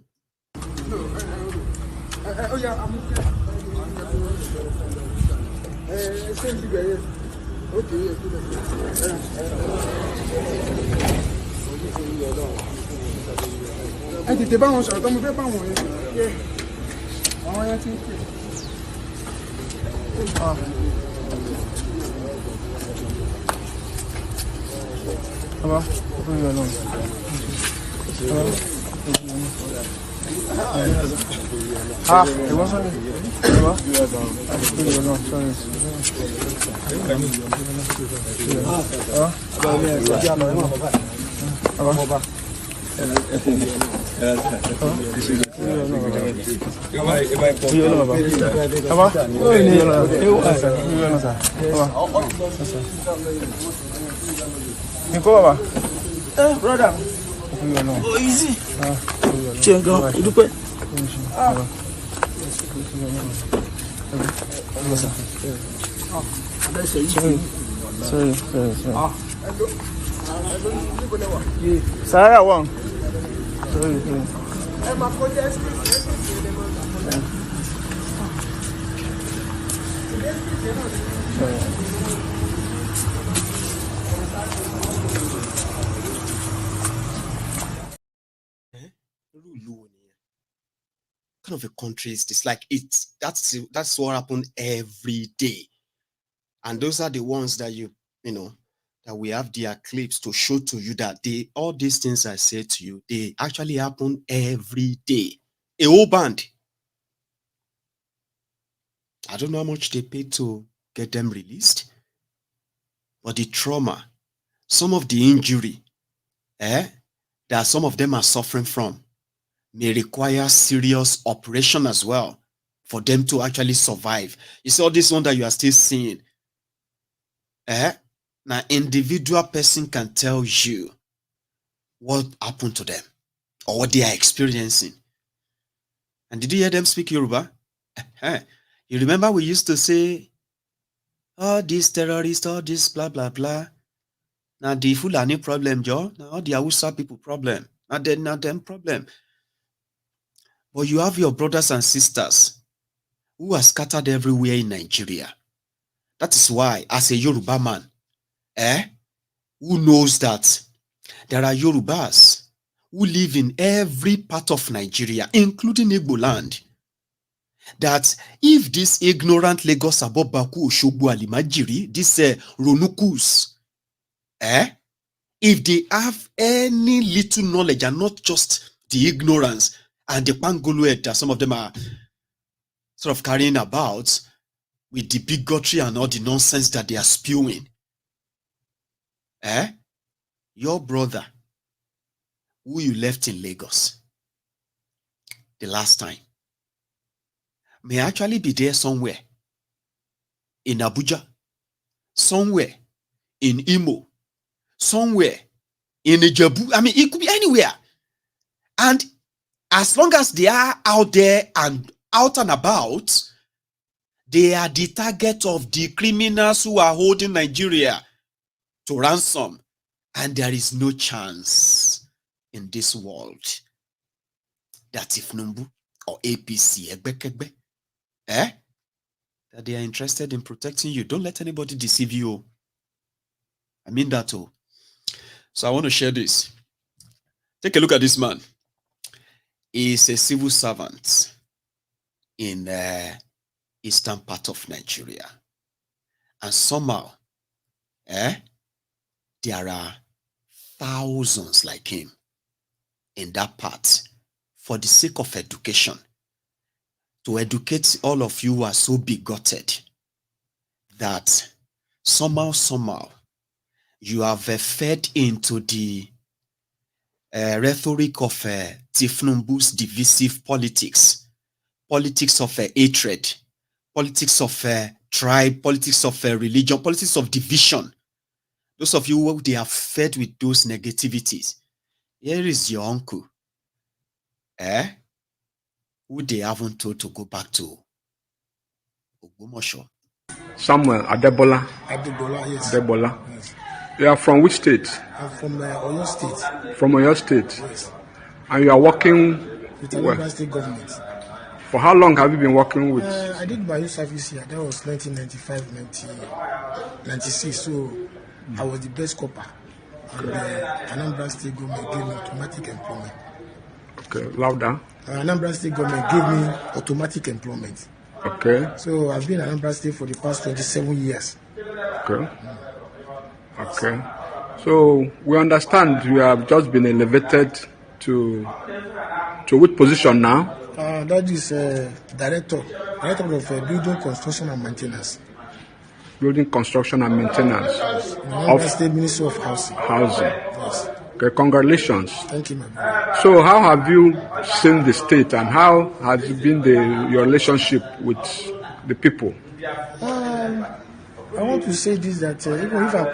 it wasn't. Brother. Oh, easy. Go. You do it. Sorry. Sorry, I won. Sorry. What kind of a country is this? Like that's what happened every day. And those are the ones that you know, that we have their clips to show to you that all these things I say to you, they actually happen every day. A whole band. I don't know how much they paid to get them released, but the trauma, some of the injury, that some of them are suffering from, may require serious operation as well for them to actually survive. You see all this one that you are still seeing. Now, individual person can tell you what happened to them or what they are experiencing. And did you hear them speak Yoruba? You remember we used to say, all these terrorists, all this blah, blah, blah. Now, the Fulani problem, Joe. Now, all the Hausa people problem. Not them problem. But you have your brothers and sisters who are scattered everywhere in Nigeria. That is why, as a Yoruba man, who knows that there are Yorubas who live in every part of Nigeria, including Igbo land, that if this ignorant Lagos Abobaku Oshogbo Alimajiri, this Ronukus, if they have any little knowledge and not just the ignorance and the pangolo that some of them are sort of carrying about with the bigotry and all the nonsense that they are spewing, your brother who you left in Lagos the last time may actually be there somewhere in Abuja, somewhere in Imo, somewhere in Ijebu. I mean, it could be anywhere. And as long as they are out there and out and about, they are the target of the criminals who are holding Nigeria to ransom. And there is no chance in this world that if Numbu or APC, that they are interested in protecting you. Don't let anybody deceive you. I mean that too. So I want to share this. Take a look at this man. He's a civil servant in the eastern part of Nigeria. And somehow, there are thousands like him in that part for the sake of education. To educate all of you who are so bigoted that somehow, you have fed into the rhetoric of Tinubu's divisive politics of hatred, politics of tribe, politics of religion, politics of division. Those of you who they are fed with those negativities, here is your uncle, who they haven't told to go back to Ogumosho. Samuel Adebola. Adebola, yes. Adebola. Yes. You are from which state? I'm from Oyo State. From Oyo State? Yes. And you are working with the Anambra State government. For how long have you been working with? I did my youth service here. That was 1995, 96. So I was the best copper. And Anambra State government gave me automatic employment. Okay, louder. Anambra State government gave me automatic employment. Okay. So I've been in Anambra State for the past 27 years. Okay. Okay. So we understand you have just been elevated to which position now? That is director of building construction and maintenance. Building construction and maintenance. Of State Ministry of Housing. Housing. Yes. Okay, congratulations. Thank you, my brother. So how have you seen the state and how has been your relationship with the people? I want to say this, that even if I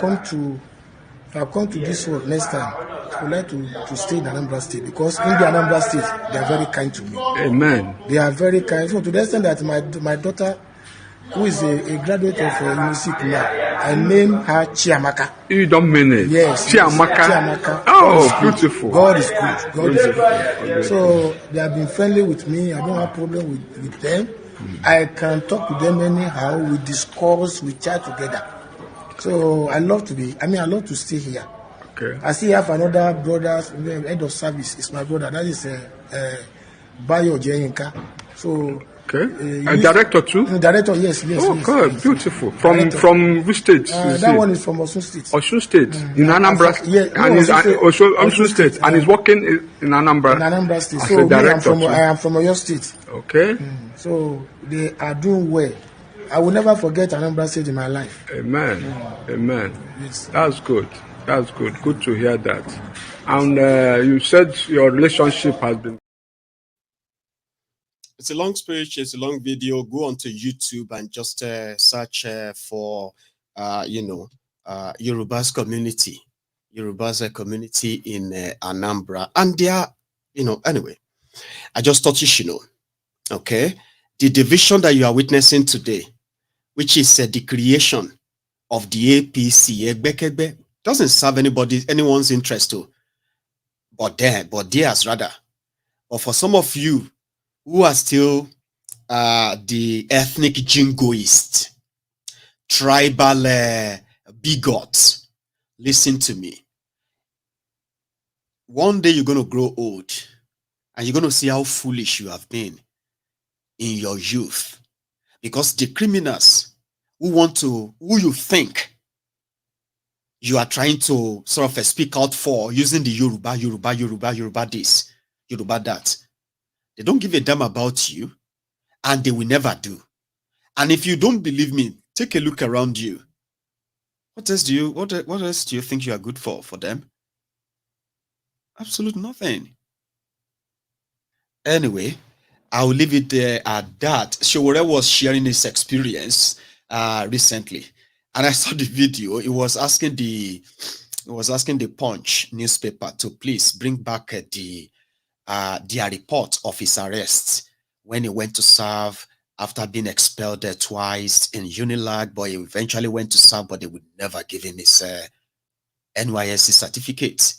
come to this world next time, I would like to stay in Anambra State, because in the Anambra State, they are very kind to me. Amen. They are very kind. So to the extent that my daughter, who is a graduate of university now, I name her Chiamaka. You don't mean it? Yes. Chiamaka. Chiamaka. Oh, beautiful. God is good. God is good. So they have been friendly with me. I don't have problem with them. I can talk to them anyhow. We discuss, we chat together. So I love to stay here. Okay. I still have another brother, head of service. It's my brother. That is Bayo Jenka. So. Okay. A director too? Director, yes. Oh, yes, good, yes. Beautiful. From which state? That one is from Osun State. Osun State, in Anambra. And he's Osun State, and he's working in Anambra. In Anambra State. As So a director I am from Oyo State. Okay. So they are doing well. I will never forget Anambra State in my life. Amen. Amen. Yes. That's good. That's good. Good to hear that. And you said your relationship has been. It's a long speech, it's a long video. Go onto YouTube and just search for, Yorubas community. Yorubas community in Anambra. And they are, anyway, I just thought you should know, okay? The division that you are witnessing today, which is the creation of the APC, doesn't serve anyone's interest too. But theirs rather. But for some of you, who are still the ethnic jingoists, tribal bigots, listen to me. One day you're going to grow old and you're going to see how foolish you have been in your youth. Because the criminals who you think you are trying to sort of speak out for using the Yoruba this, Yoruba that, they don't give a damn about you, and they will never do. And if you don't believe me, take a look around you. What else do you think you are good for them? Absolutely nothing. Anyway, I'll leave it there at that. Showore was sharing his experience recently, and I saw the video. It was asking the Punch newspaper to please bring back their report of his arrest when he went to serve after being expelled twice in Unilag, but he eventually went to serve, but they would never give him his NYSC certificate.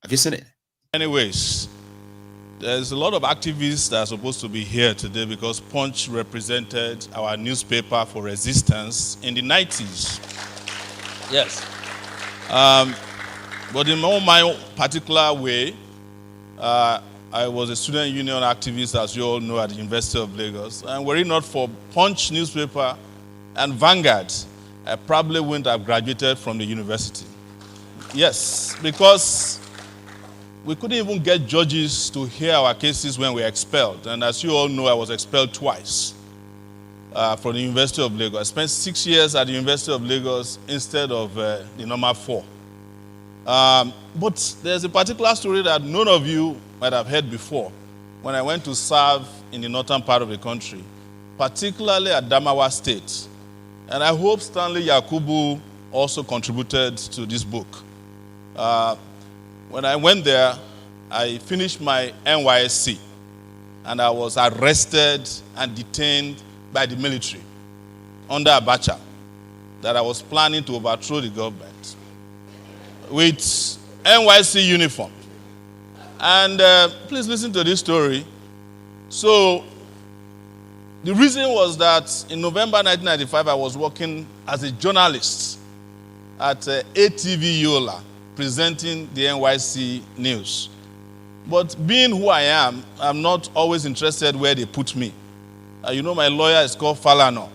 Have you seen it? Anyways, there's a lot of activists that are supposed to be here today because Punch represented our newspaper for resistance in the 90s. Yes. But in my own particular way, I was a student union activist, as you all know, at the University of Lagos. And were it not for Punch newspaper and Vanguard, I probably wouldn't have graduated from the university. Yes, because we couldn't even get judges to hear our cases when we were expelled. And as you all know, I was expelled twice. from the University of Lagos. I spent 6 years at the University of Lagos instead of the normal 4. But there's a particular story that none of you might have heard before. When I went to serve in the northern part of the country, particularly at Adamawa State. And I hope Stanley Yakubu also contributed to this book. When I went there, I finished my NYSC, and I was arrested and detained by the military under Abacha, that I was planning to overthrow the government with NYSC uniform. And please listen to this story. So the reason was that in November 1995, I was working as a journalist at ATV Yola, presenting the NYSC news. But being who I am, I'm not always interested where they put me. You know, my lawyer is called Falana.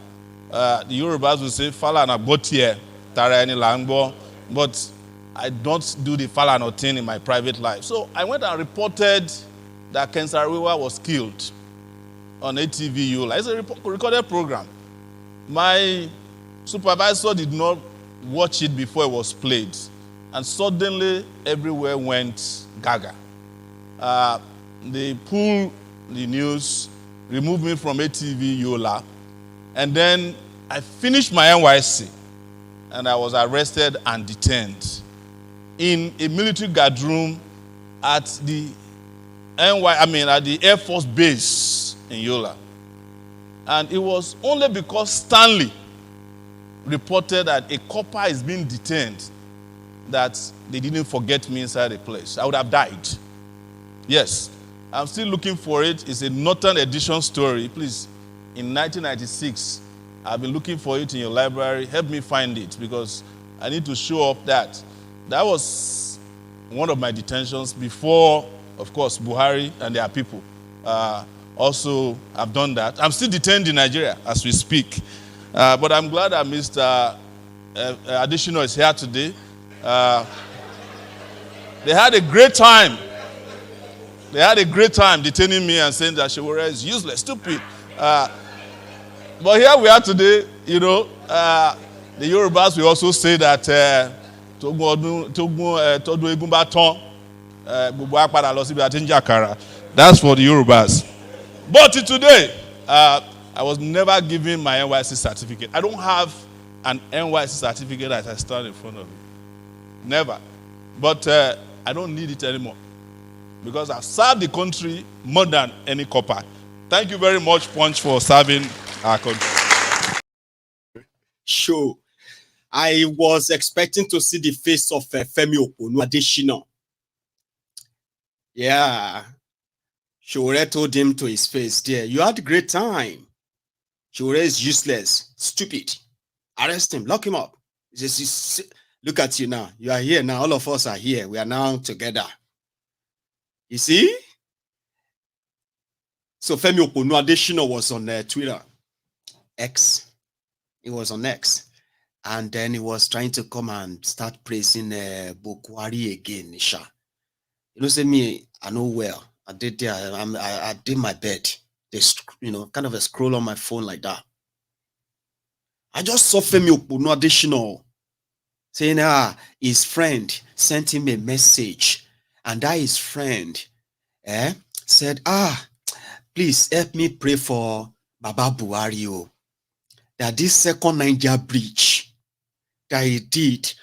The Yorubas will say Falana Botier, Taraini Langbo, but I don't do the Falana thing in my private life. So I went and reported that Kensariwa was killed on ATV Yola. It's a recorded program. My supervisor did not watch it before it was played. And suddenly, everywhere went gaga. They pulled the news, removed me from ATV Yola, and then I finished my NYSC, and I was arrested and detained in a military guard room at the at the Air Force Base in Yola. And it was only because Stanley reported that a copper is being detained that they didn't forget me inside the place. I would have died. Yes, I'm still looking for it. It's a Northern Edition story. Please, in 1996, I've been looking for it in your library. Help me find it, because I need to show up that. That was one of my detentions before, of course, Buhari and their people also have done that. I'm still detained in Nigeria as we speak. But I'm glad that Mr. Additional is here today. They had a great time. They had a great time detaining me and saying that Shewore is useless, stupid. But here we are today, you know. The Yorubas will also say that that's for the Yorubas. But today, I was never given my NYSC certificate. I don't have an NYSC certificate as I stand in front of you. Never. But I don't need it anymore, because I've served the country more than any copper. Thank you very much, Punch, for serving our country. Sure. I was expecting to see the face of Femi Oponu Adesina. Yeah. Shore told him to his face, dear, you had a great time. Shore is useless, stupid. Arrest him, lock him up. Just, look at you now. You are here now. All of us are here. We are now together. You see? So Femi Oponu Adesina was on Twitter. X. He was on X. And then he was trying to come and start praising Bukwari again, Nisha. You know, say me, I know well. I did there. I did my bed. Just, you know, kind of a scroll on my phone like that. I just saw Femi Oponu Adesina saying, his friend sent him a message. And that his friend said, please help me pray for Baba Buhari, that this second Niger breach that he did,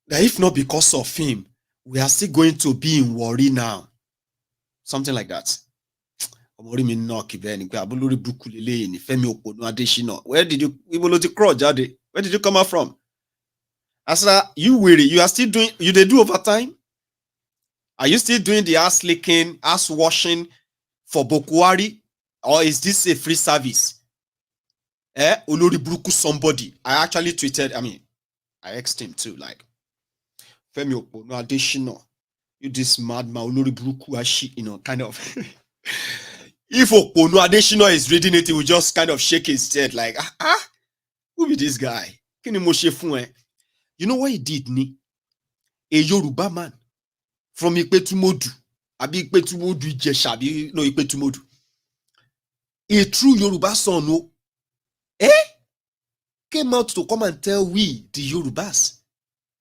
that if not because of him, we are still going to be in worry now. Something like that. Where did you come out from? I said, you weary, you are still doing, you they do overtime? Are you still doing the ass licking, ass washing for Bukwari? Or is this a free service? Olori Bruku somebody. I actually tweeted, I asked him too, like, Femi Oponu Adesina, you this madman, Olori Bruku, you know, kind of. If Oponu Adesina is reading it, he will just kind of shake his head, like, who be this guy? You know what he did, ni? A Yoruba man from Ikpetumodu, Abi Ikpetumodu Ijesha, no Ikpetumodu. A true Yoruba son, no. came out to come and tell we, the Yorubas,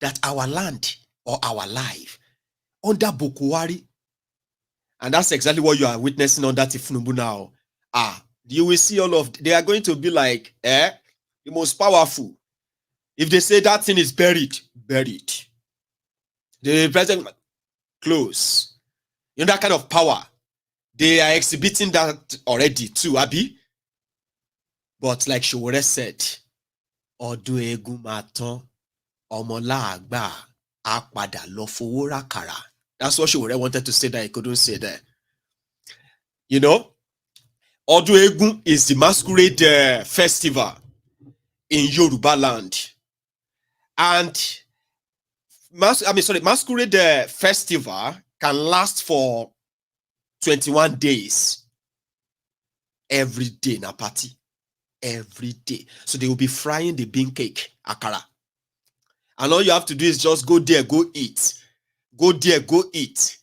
that our land or our life under Bokuwari, and that's exactly what you are witnessing under Tinubu now. You will see all of, they are going to be like, the most powerful. If they say that thing is buried. The president, close. You know, that kind of power. They are exhibiting that already too, Abi. But like Showore said, Odu Egumaton, Omolagba, Apada Lofowora Kara. That's what Showore wanted to say that he couldn't say there. You know, Odu Egun is the masquerade festival in Yoruba land. And masquerade festival can last for 21 days. Every day na party. Every day. So they will be frying the bean cake, akara. And all you have to do is just go there, go eat. Go there, go eat.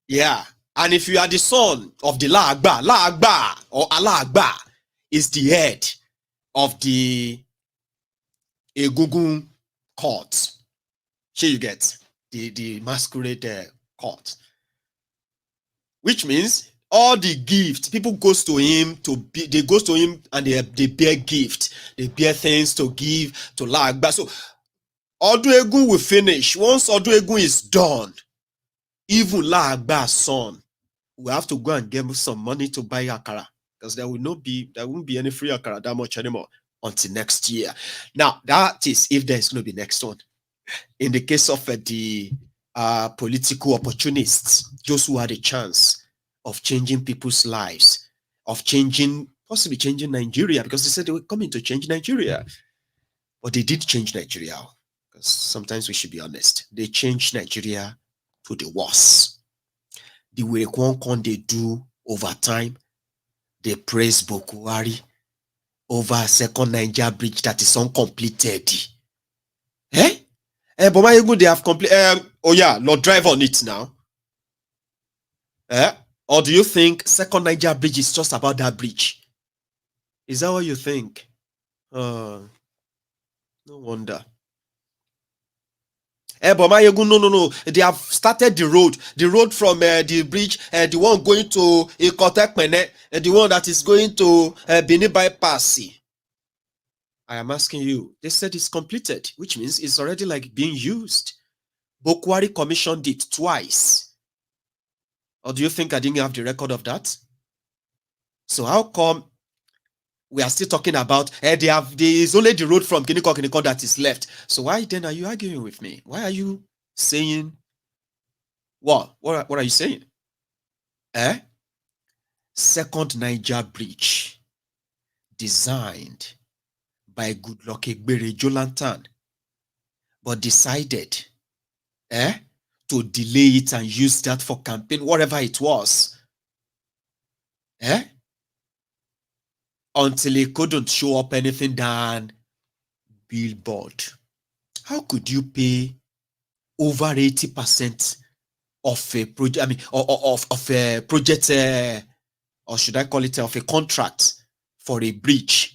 Yeah. And if you are the son of the Laagba or Alagba is the head of the Egungun court. Here you get the masquerade court. Which means all the gifts, people goes to him they goes to him and they bear gifts. They bear things to give to Laagba. So Odu Egun will finish. Once Odu Egun is done, even Laagba's son will have to go and get some money to buy akara. Because there won't be any free akara that much anymore until next year. Now, that is if there's going to be next one. In the case of the political opportunists, those who had a chance of changing people's lives, of possibly changing Nigeria, because they said they were coming to change Nigeria. But they did change Nigeria. Because sometimes we should be honest. They changed Nigeria to the worse. The way they do over time, they praise Bokuwari over a second Niger bridge that is uncompleted. But Maiyegun, they have completed. Lord, drive on it now. Or do you think second Niger bridge is just about that bridge? Is that what you think? No wonder. But Maiyegun, no. They have started the road from the bridge, the one going to Ikotekpene, the one that is going to Benin bypass. I am asking you, they said it's completed, which means it's already like being used. Bokuwari commissioned it twice. Or do you think I didn't have the record of that? So how come we are still talking about there is only the road from Kiniko that is left? So why then are you arguing with me? Why are you saying what? What are you saying? Second Niger bridge designed by Goodluck Egbere Jolantan, but decided to delay it and use that for campaign, whatever it was. Until he couldn't show up anything than billboard. How could you pay over 80% of a project? Of a project, or should I call it of a contract for a bridge?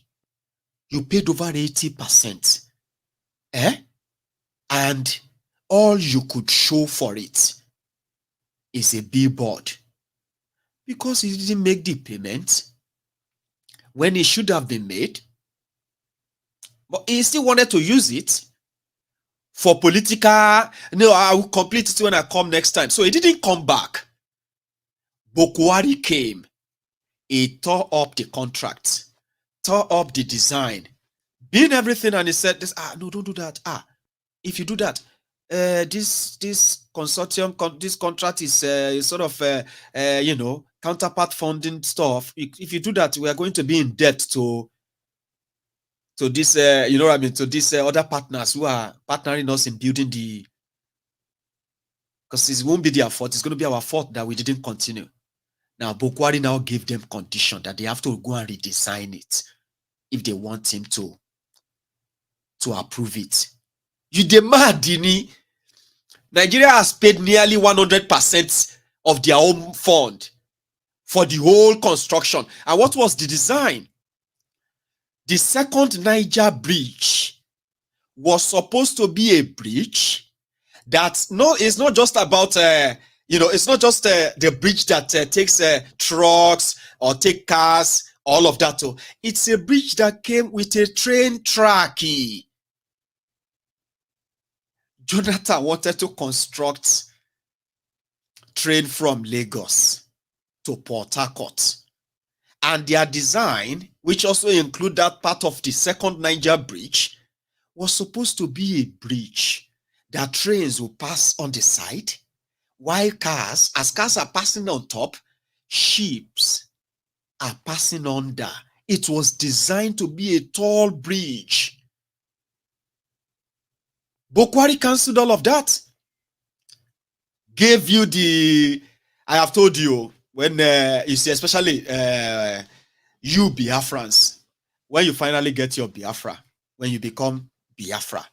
You paid over 80%. And all you could show for it is a billboard. Because he didn't make the payment when it should have been made. But he still wanted to use it for political. No, I will complete it when I come next time. So he didn't come back. Bokuwari came. He tore up the contract, tore up the design, being everything, and he said, no, don't do that. If you do that, this consortium, this contract is sort of, counterpart funding stuff. If you do that, we are going to be in debt to this, to these other partners who are partnering us in building the, because it won't be their fault. It's going to be our fault that we didn't continue. Now, Bokuwari now gave them condition that they have to go and redesign it if they want him to approve it. You demand, Dini. Nigeria has paid nearly 100% of their own fund for the whole construction. And what was the design? The second Niger bridge was supposed to be a bridge that it's not just about it's not just the bridge that takes trucks or take cars, all of that. It's a bridge that came with a train track. Jonathan wanted to construct train from Lagos to Port Harcourt, and their design, which also include that part of the second Niger bridge, was supposed to be a bridge that trains will pass on the side, while as cars are passing on top, ships are passing under. It was designed to be a tall bridge. Bokwari cancelled all of that. Gave you I have told you, when you see, especially you Biafrans, when you finally get your Biafra, when you become Biafra,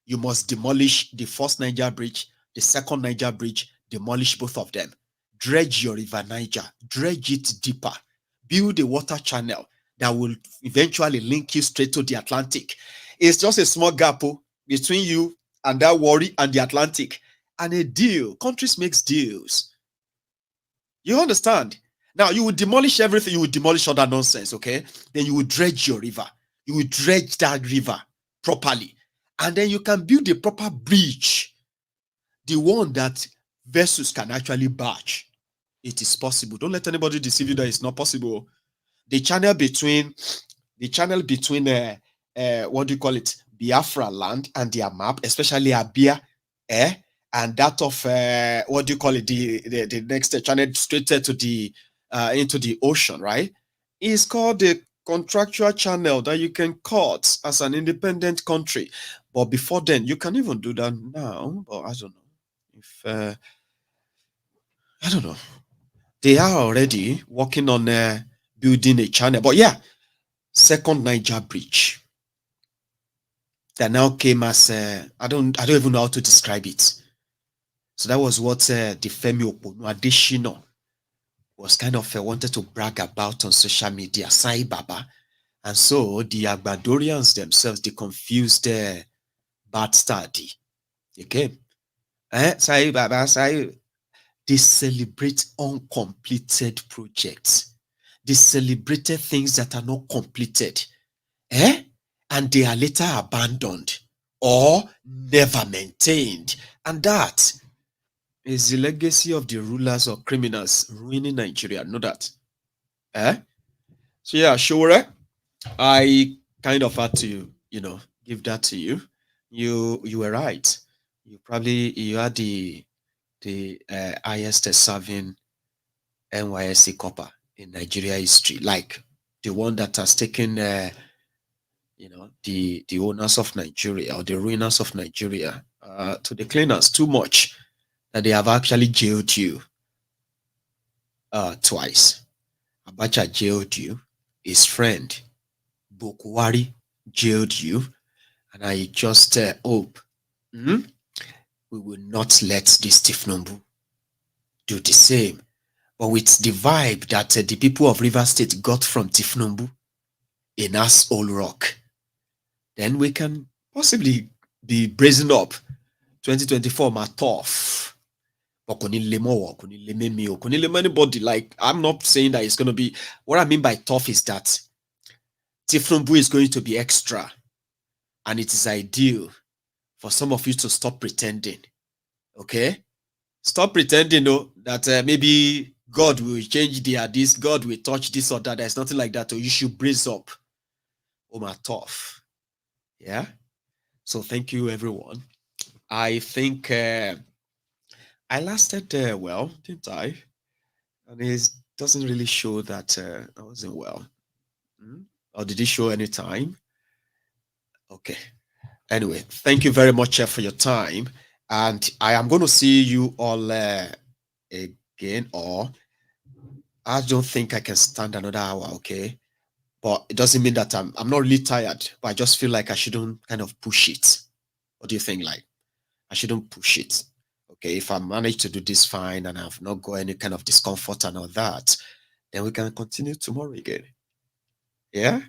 you must demolish the first Niger bridge, the second Niger bridge, demolish both of them. Dredge your river Niger, dredge it deeper, build a water channel that will eventually link you straight to the Atlantic. It's just a small gap between you and that Warri and the Atlantic. And a deal. Countries makes deals. You understand? Now, you would demolish everything. You would demolish all that nonsense, okay? Then you would dredge your river. You would dredge that river properly. And then you can build a proper bridge. The one that vessels can actually barge. It is possible. Don't let anybody deceive you that it's not possible. The channel between what do you call it? Biafra land and their map, especially Abia, and that of what do you call it? The next channel straight to the into the ocean, right? Is called the contractual channel that you can cut as an independent country. But before then, you can even do that now. But I don't know if I don't know. They are already working on building a channel. But yeah, second Niger bridge that now came as I don't even know how to describe it. So that was what the Femi Oponu Adesina was kind of wanted to brag about on social media, Sai Baba. And so the Agbadorians themselves, they confused bad study. Okay. Sai Baba, they celebrate uncompleted projects. They celebrated things that are not completed. And they are later abandoned or never maintained. And that is the legacy of the rulers or criminals ruining Nigeria. Know that? So yeah, sure. I kind of had to, give that to you. You were right. You had the highest serving NYSC copper in Nigeria history, like the one that has taken the owners of Nigeria or the ruiners of Nigeria to the cleaners too much that they have actually jailed you twice. Abacha jailed you, his friend Bokwari jailed you, and I just hope we will not let this Tinubu do the same. But with the vibe that the people of River State got from Tinubu in us old rock, then we can possibly be brazen up 2024 my tough. But anybody, like, I'm not saying that it's going to be, what I mean by tough is that Tinubu is going to be extra, and it is ideal for some of you to stop pretending. Okay? Stop pretending that maybe God will change this, God will touch this or that. There's nothing like that. So you should brace up. Oh my tough. Yeah? So thank you, everyone. I think I lasted well, didn't I? And it doesn't really show that I wasn't well. Or did it show any time? Okay. Anyway, thank you very much for your time. And I am going to see you all again, or I don't think I can stand another hour, okay? But it doesn't mean that I'm not really tired, but I just feel like I shouldn't kind of push it. What do you think? Like, I shouldn't push it. Okay, if I manage to do this fine and I've not got any kind of discomfort and all that, then we can continue tomorrow again. Yeah?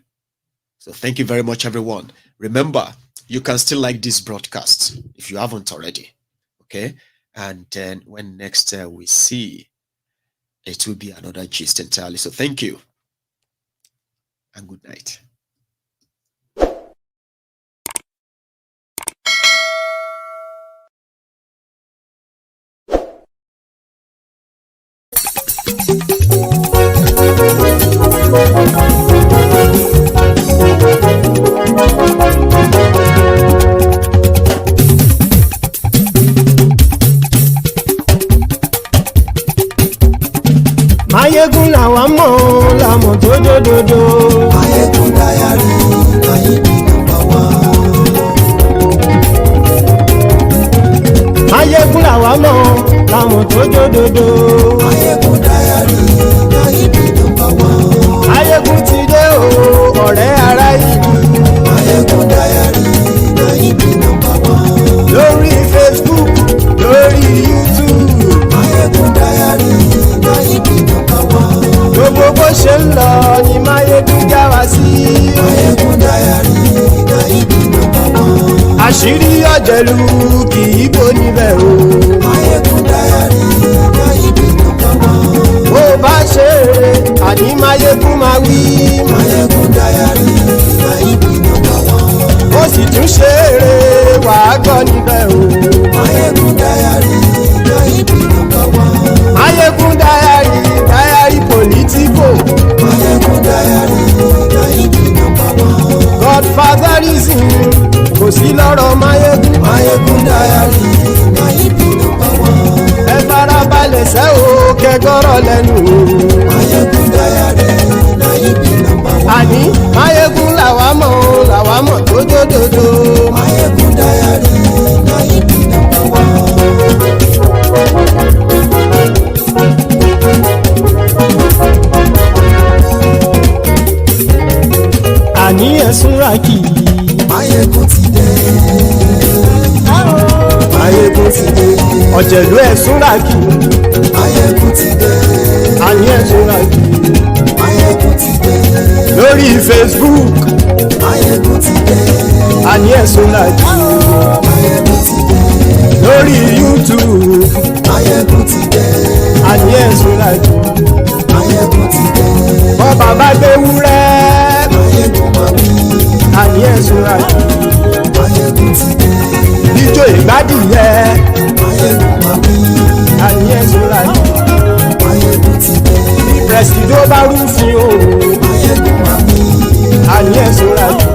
So thank you very much, everyone. Remember, you can still like this broadcast if you haven't already. Okay? And then when next we see, it will be another gist entirely. So thank you and good night. Maiyegun làwa mọ̀ làmọ̀ tó dòdòdò. Maiyegun Diary Maiyegun number one. Maiyegun làwa mọ̀ làmọ̀ tó dòdòdò. Maiyegun Diary Maiyegun number one. Maiyegun ti dé o ọ̀rẹ́ ará ìlú. Maiyegun Diary Maiyegun number one. Lórí Facebook lórí YouTube. Maiyegun Diary Maiyegun number one. Gbogbo bó ṣe ń lọ ni Maiyegun já wa sí. Maiyegun Diary Maiyegun number one. Àṣírí ọ̀jẹ̀lú kì í bò níbẹ̀ o. Maiyegun Diary Maiyegun number one. Bó bá ṣe eré àní Maiyegun máa wí. Maiyegun Diary Maiyegun number one. Ó sì tún ṣe eré wàá gbọ́ níbẹ̀ o. Maiyegun Diary Maiyegun number one. Maiyegun Diary Diary Politico. Maiyegun Diary Maiyegun number one. Godfatherism kò sí lọ́rọ̀ Maiyegun. Maiyegun Diary Maiyegun number one. Ẹ farabalẹ̀ sẹ́ o kẹgọ́rọ̀ lẹ́nu o. Maiyegun Diary Maiyegun number one. Àní Maiyegun làwa mọ̀ tó dòdòdò. Maiyegun Diary Maiyegun number one. Àní ẹ̀sùn ràkì. Maiyegun ti dé. Maiyegun ti dé. Ọ̀jẹ̀lú ẹ̀sùn ràkì. Maiyegun ti dé. Àní ẹ̀sùn ràkì. Maiyegun ti dé. Lórí Facebook. Maiyegun ti dé. Àní ẹ̀sùn ràkì. Maiyegun ti dé. Lórí YouTube. Maiyegun ti dé. Àní ẹ̀sùn ràkì. Maiyegun ti dé. Bọ́ bàbá gbé wúrẹ́. Maiyegun máa wí. Àní ẹ̀sùn ràkì. Maiyegun ti dé. Ijó ìgbádìyẹ. Maiyegun máa wí. Àní ẹ̀sùn ràkì. Maiyegun ti dé. Presido bá rúfin o. Maiyegun máa wí. Àní ẹ̀sùn ràkì.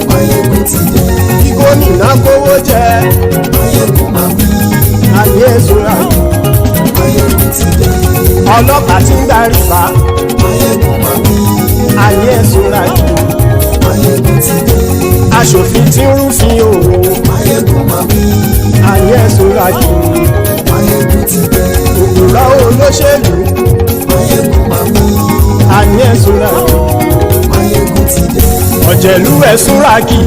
Maiyegun ti dé. Kí gómìnà kówó jẹ. Maiyegun máa wí. Àní ẹ̀sùn ràkì. Maiyegun ti dé. Ọlọ́pàá ti ń darí bá. Maiyegun máa wí. Àní ẹ̀sùn ràkì. Maiyegun ti dé. Aṣòfin tí ń rúfin o. Maiyegun máa wí. Àní ẹ̀sùn ràkì. Maiyegun ti dé. Òkúrọ̀ olóṣèlú. Maiyegun máa wí. Àní ẹ̀sùn ràkì. Maiyegun ti dé. Ọ̀jẹ̀lú ẹ̀sùn ràkì.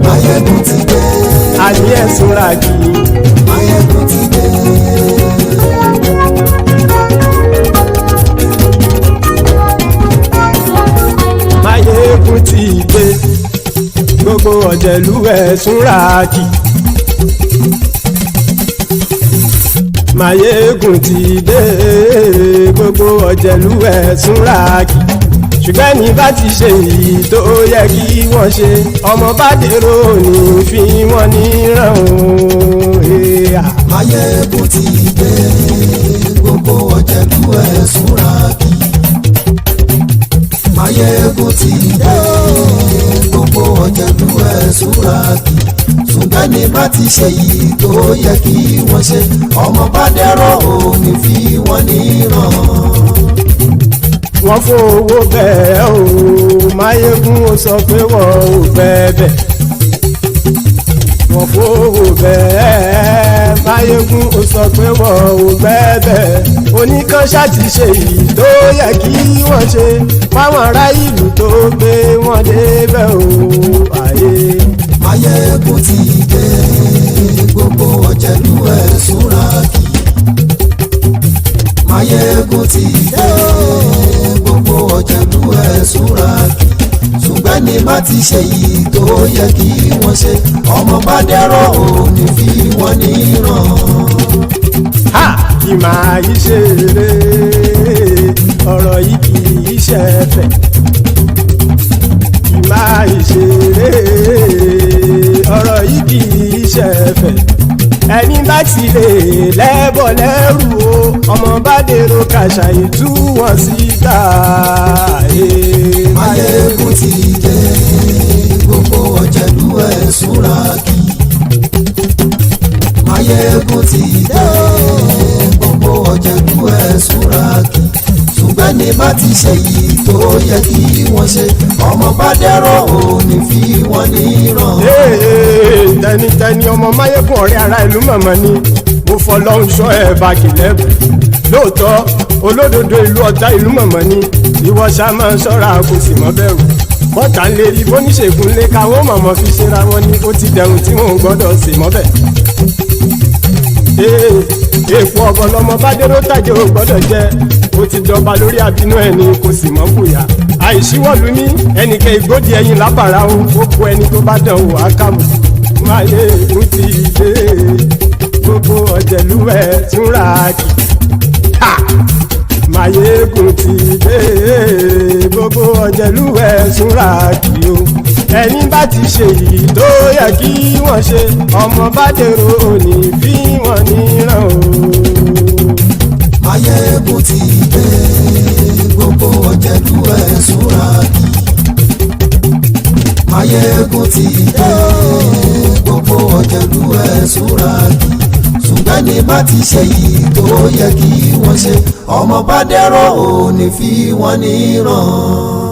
Maiyegun ti dé. Àní ẹ̀sùn ràkì. Maiyegun ti dé. Maiyegun ti dé. Gbogbo ọ̀jẹ̀lú ẹ̀sùn ràkì. Maiyegun ti dé. Gbogbo ọ̀jẹ̀lú ẹ̀sùn ràkì. Ṣùgbọ́n ní bá ti ṣe èyí tó yẹ kí wọ́n ṣe, ọmọ bá dèrò ní fi wọ́n níran o. Maiyegun ti dé. Gbogbo ọ̀jẹ̀lú ẹ̀sùn ràkì. Maiyegun ti dé. Gbogbo ọ̀jẹ̀lú ẹ̀sùn ràkì. Ṣùgbọ́n ní bá ti ṣe èyí tó yẹ kí wọ́n ṣe, ọmọ bá dèrò ní fi wọ́n níran. Wọ́n fowó bẹ́ẹ̀ o. Maiyegun ó sọ pé wọ́n ò bẹ́ẹ̀. Wọ́n fowó bẹ́ẹ̀. Maiyegun ó sọ pé wọ́n ò bẹ́ẹ̀. Oníkan ṣáàtì ṣe èyí tó yẹ kí wọ́n ṣe fáwọn ará ìlú tó gbé wọn débẹ̀ o. Maiyegun ti dé. Gbogbo ọ̀jẹ̀lú ẹ̀sùn ràkì. Maiyegun ti dé. Gbogbo ọ̀jẹ̀lú ẹ̀sùn ràkì. Ṣùgbọ́n ṣùgbọ́n ní bá ti ṣe yìí tó yẹ kí wọ́n ṣe ọmọ bá dẹ́rọ̀ ò ní fi wọ́n níran. Kì máa yí ṣeré ọ̀rọ̀ yìí kì í ṣẹ̀fẹ̀. Kì máa yí ṣeré ọ̀rọ̀ yìí kì í ṣẹ̀fẹ̀. Ẹni bá ti lè lẹ́bọ̀ lẹ́rù o ọmọ bá dèrò kàṣà ìtú wọn síta. Maiyegun ti dé gbogbo ọ̀jẹ̀lú ẹ̀ súnra kí. Maiyegun ti dé gbogbo ọ̀jẹ̀lú ẹ̀ súnra kí. ṣùgbọ́n ní bá ti ṣe yìí tó yẹ kí wọ́n ṣe ọmọ bá dẹ́rọ̀ ò ní fi wọ́n níran. tẹnitẹni ọmọ Maiyegun ọ̀rẹ́ ara ìlú mọ̀mọ́ ni mo fọlọ́run ṣọ́ ẹ̀ bá kìlẹ́bù lóòótọ́ olódodo ìlú ọ̀tá ìlú mọ̀mọ́ ni ìwọ ṣá máa ń ṣọ́ra kò sì mọ́ bẹ̀rù bọ́tà ń lè rí bóníṣègùn lé káwọ́ mọ̀mọ́ fi ṣera wọn ni ó ti dẹrùn tí wọn ò gbọ́dọ̀ sè mọ́bẹ̀. èèpo ọ̀gọ̀ lọmọ bá dérò tàjẹ́ ò gbọ́dọ̀ jẹ́ ó ti jọba lórí àbínú ẹni kò sì mọ́ bóyá àìsíwọ́lu ní ẹnìkẹ́ ìgbódì ẹyin lábàrá o ó kó ẹni tó bá dán o àkàmù. Maiyegun ti dé gbogbo ọ̀jẹ̀lú ẹ̀ túnra kì. Maiyegun ti dé gbogbo ọ̀jẹ̀lú ẹ̀ túnra kì o. Ẹni bá ti ṣe yìí tó yẹ kí wọ́n ṣe ọmọ bá dèrò òní fi wọ́n níran o. Maiyegun ti dé gbogbo ọ̀jẹ̀lú ẹ̀ túnra kì. Maiyegun ti dé gbogbo ọ̀jẹ̀lú ẹ̀ túnra kì. ṣùgbọ́n ní bá ti ṣe yìí tó yẹ kí wọ́n ṣe ọmọ bá dẹ́rọ̀ ò ní fi wọ́n níran.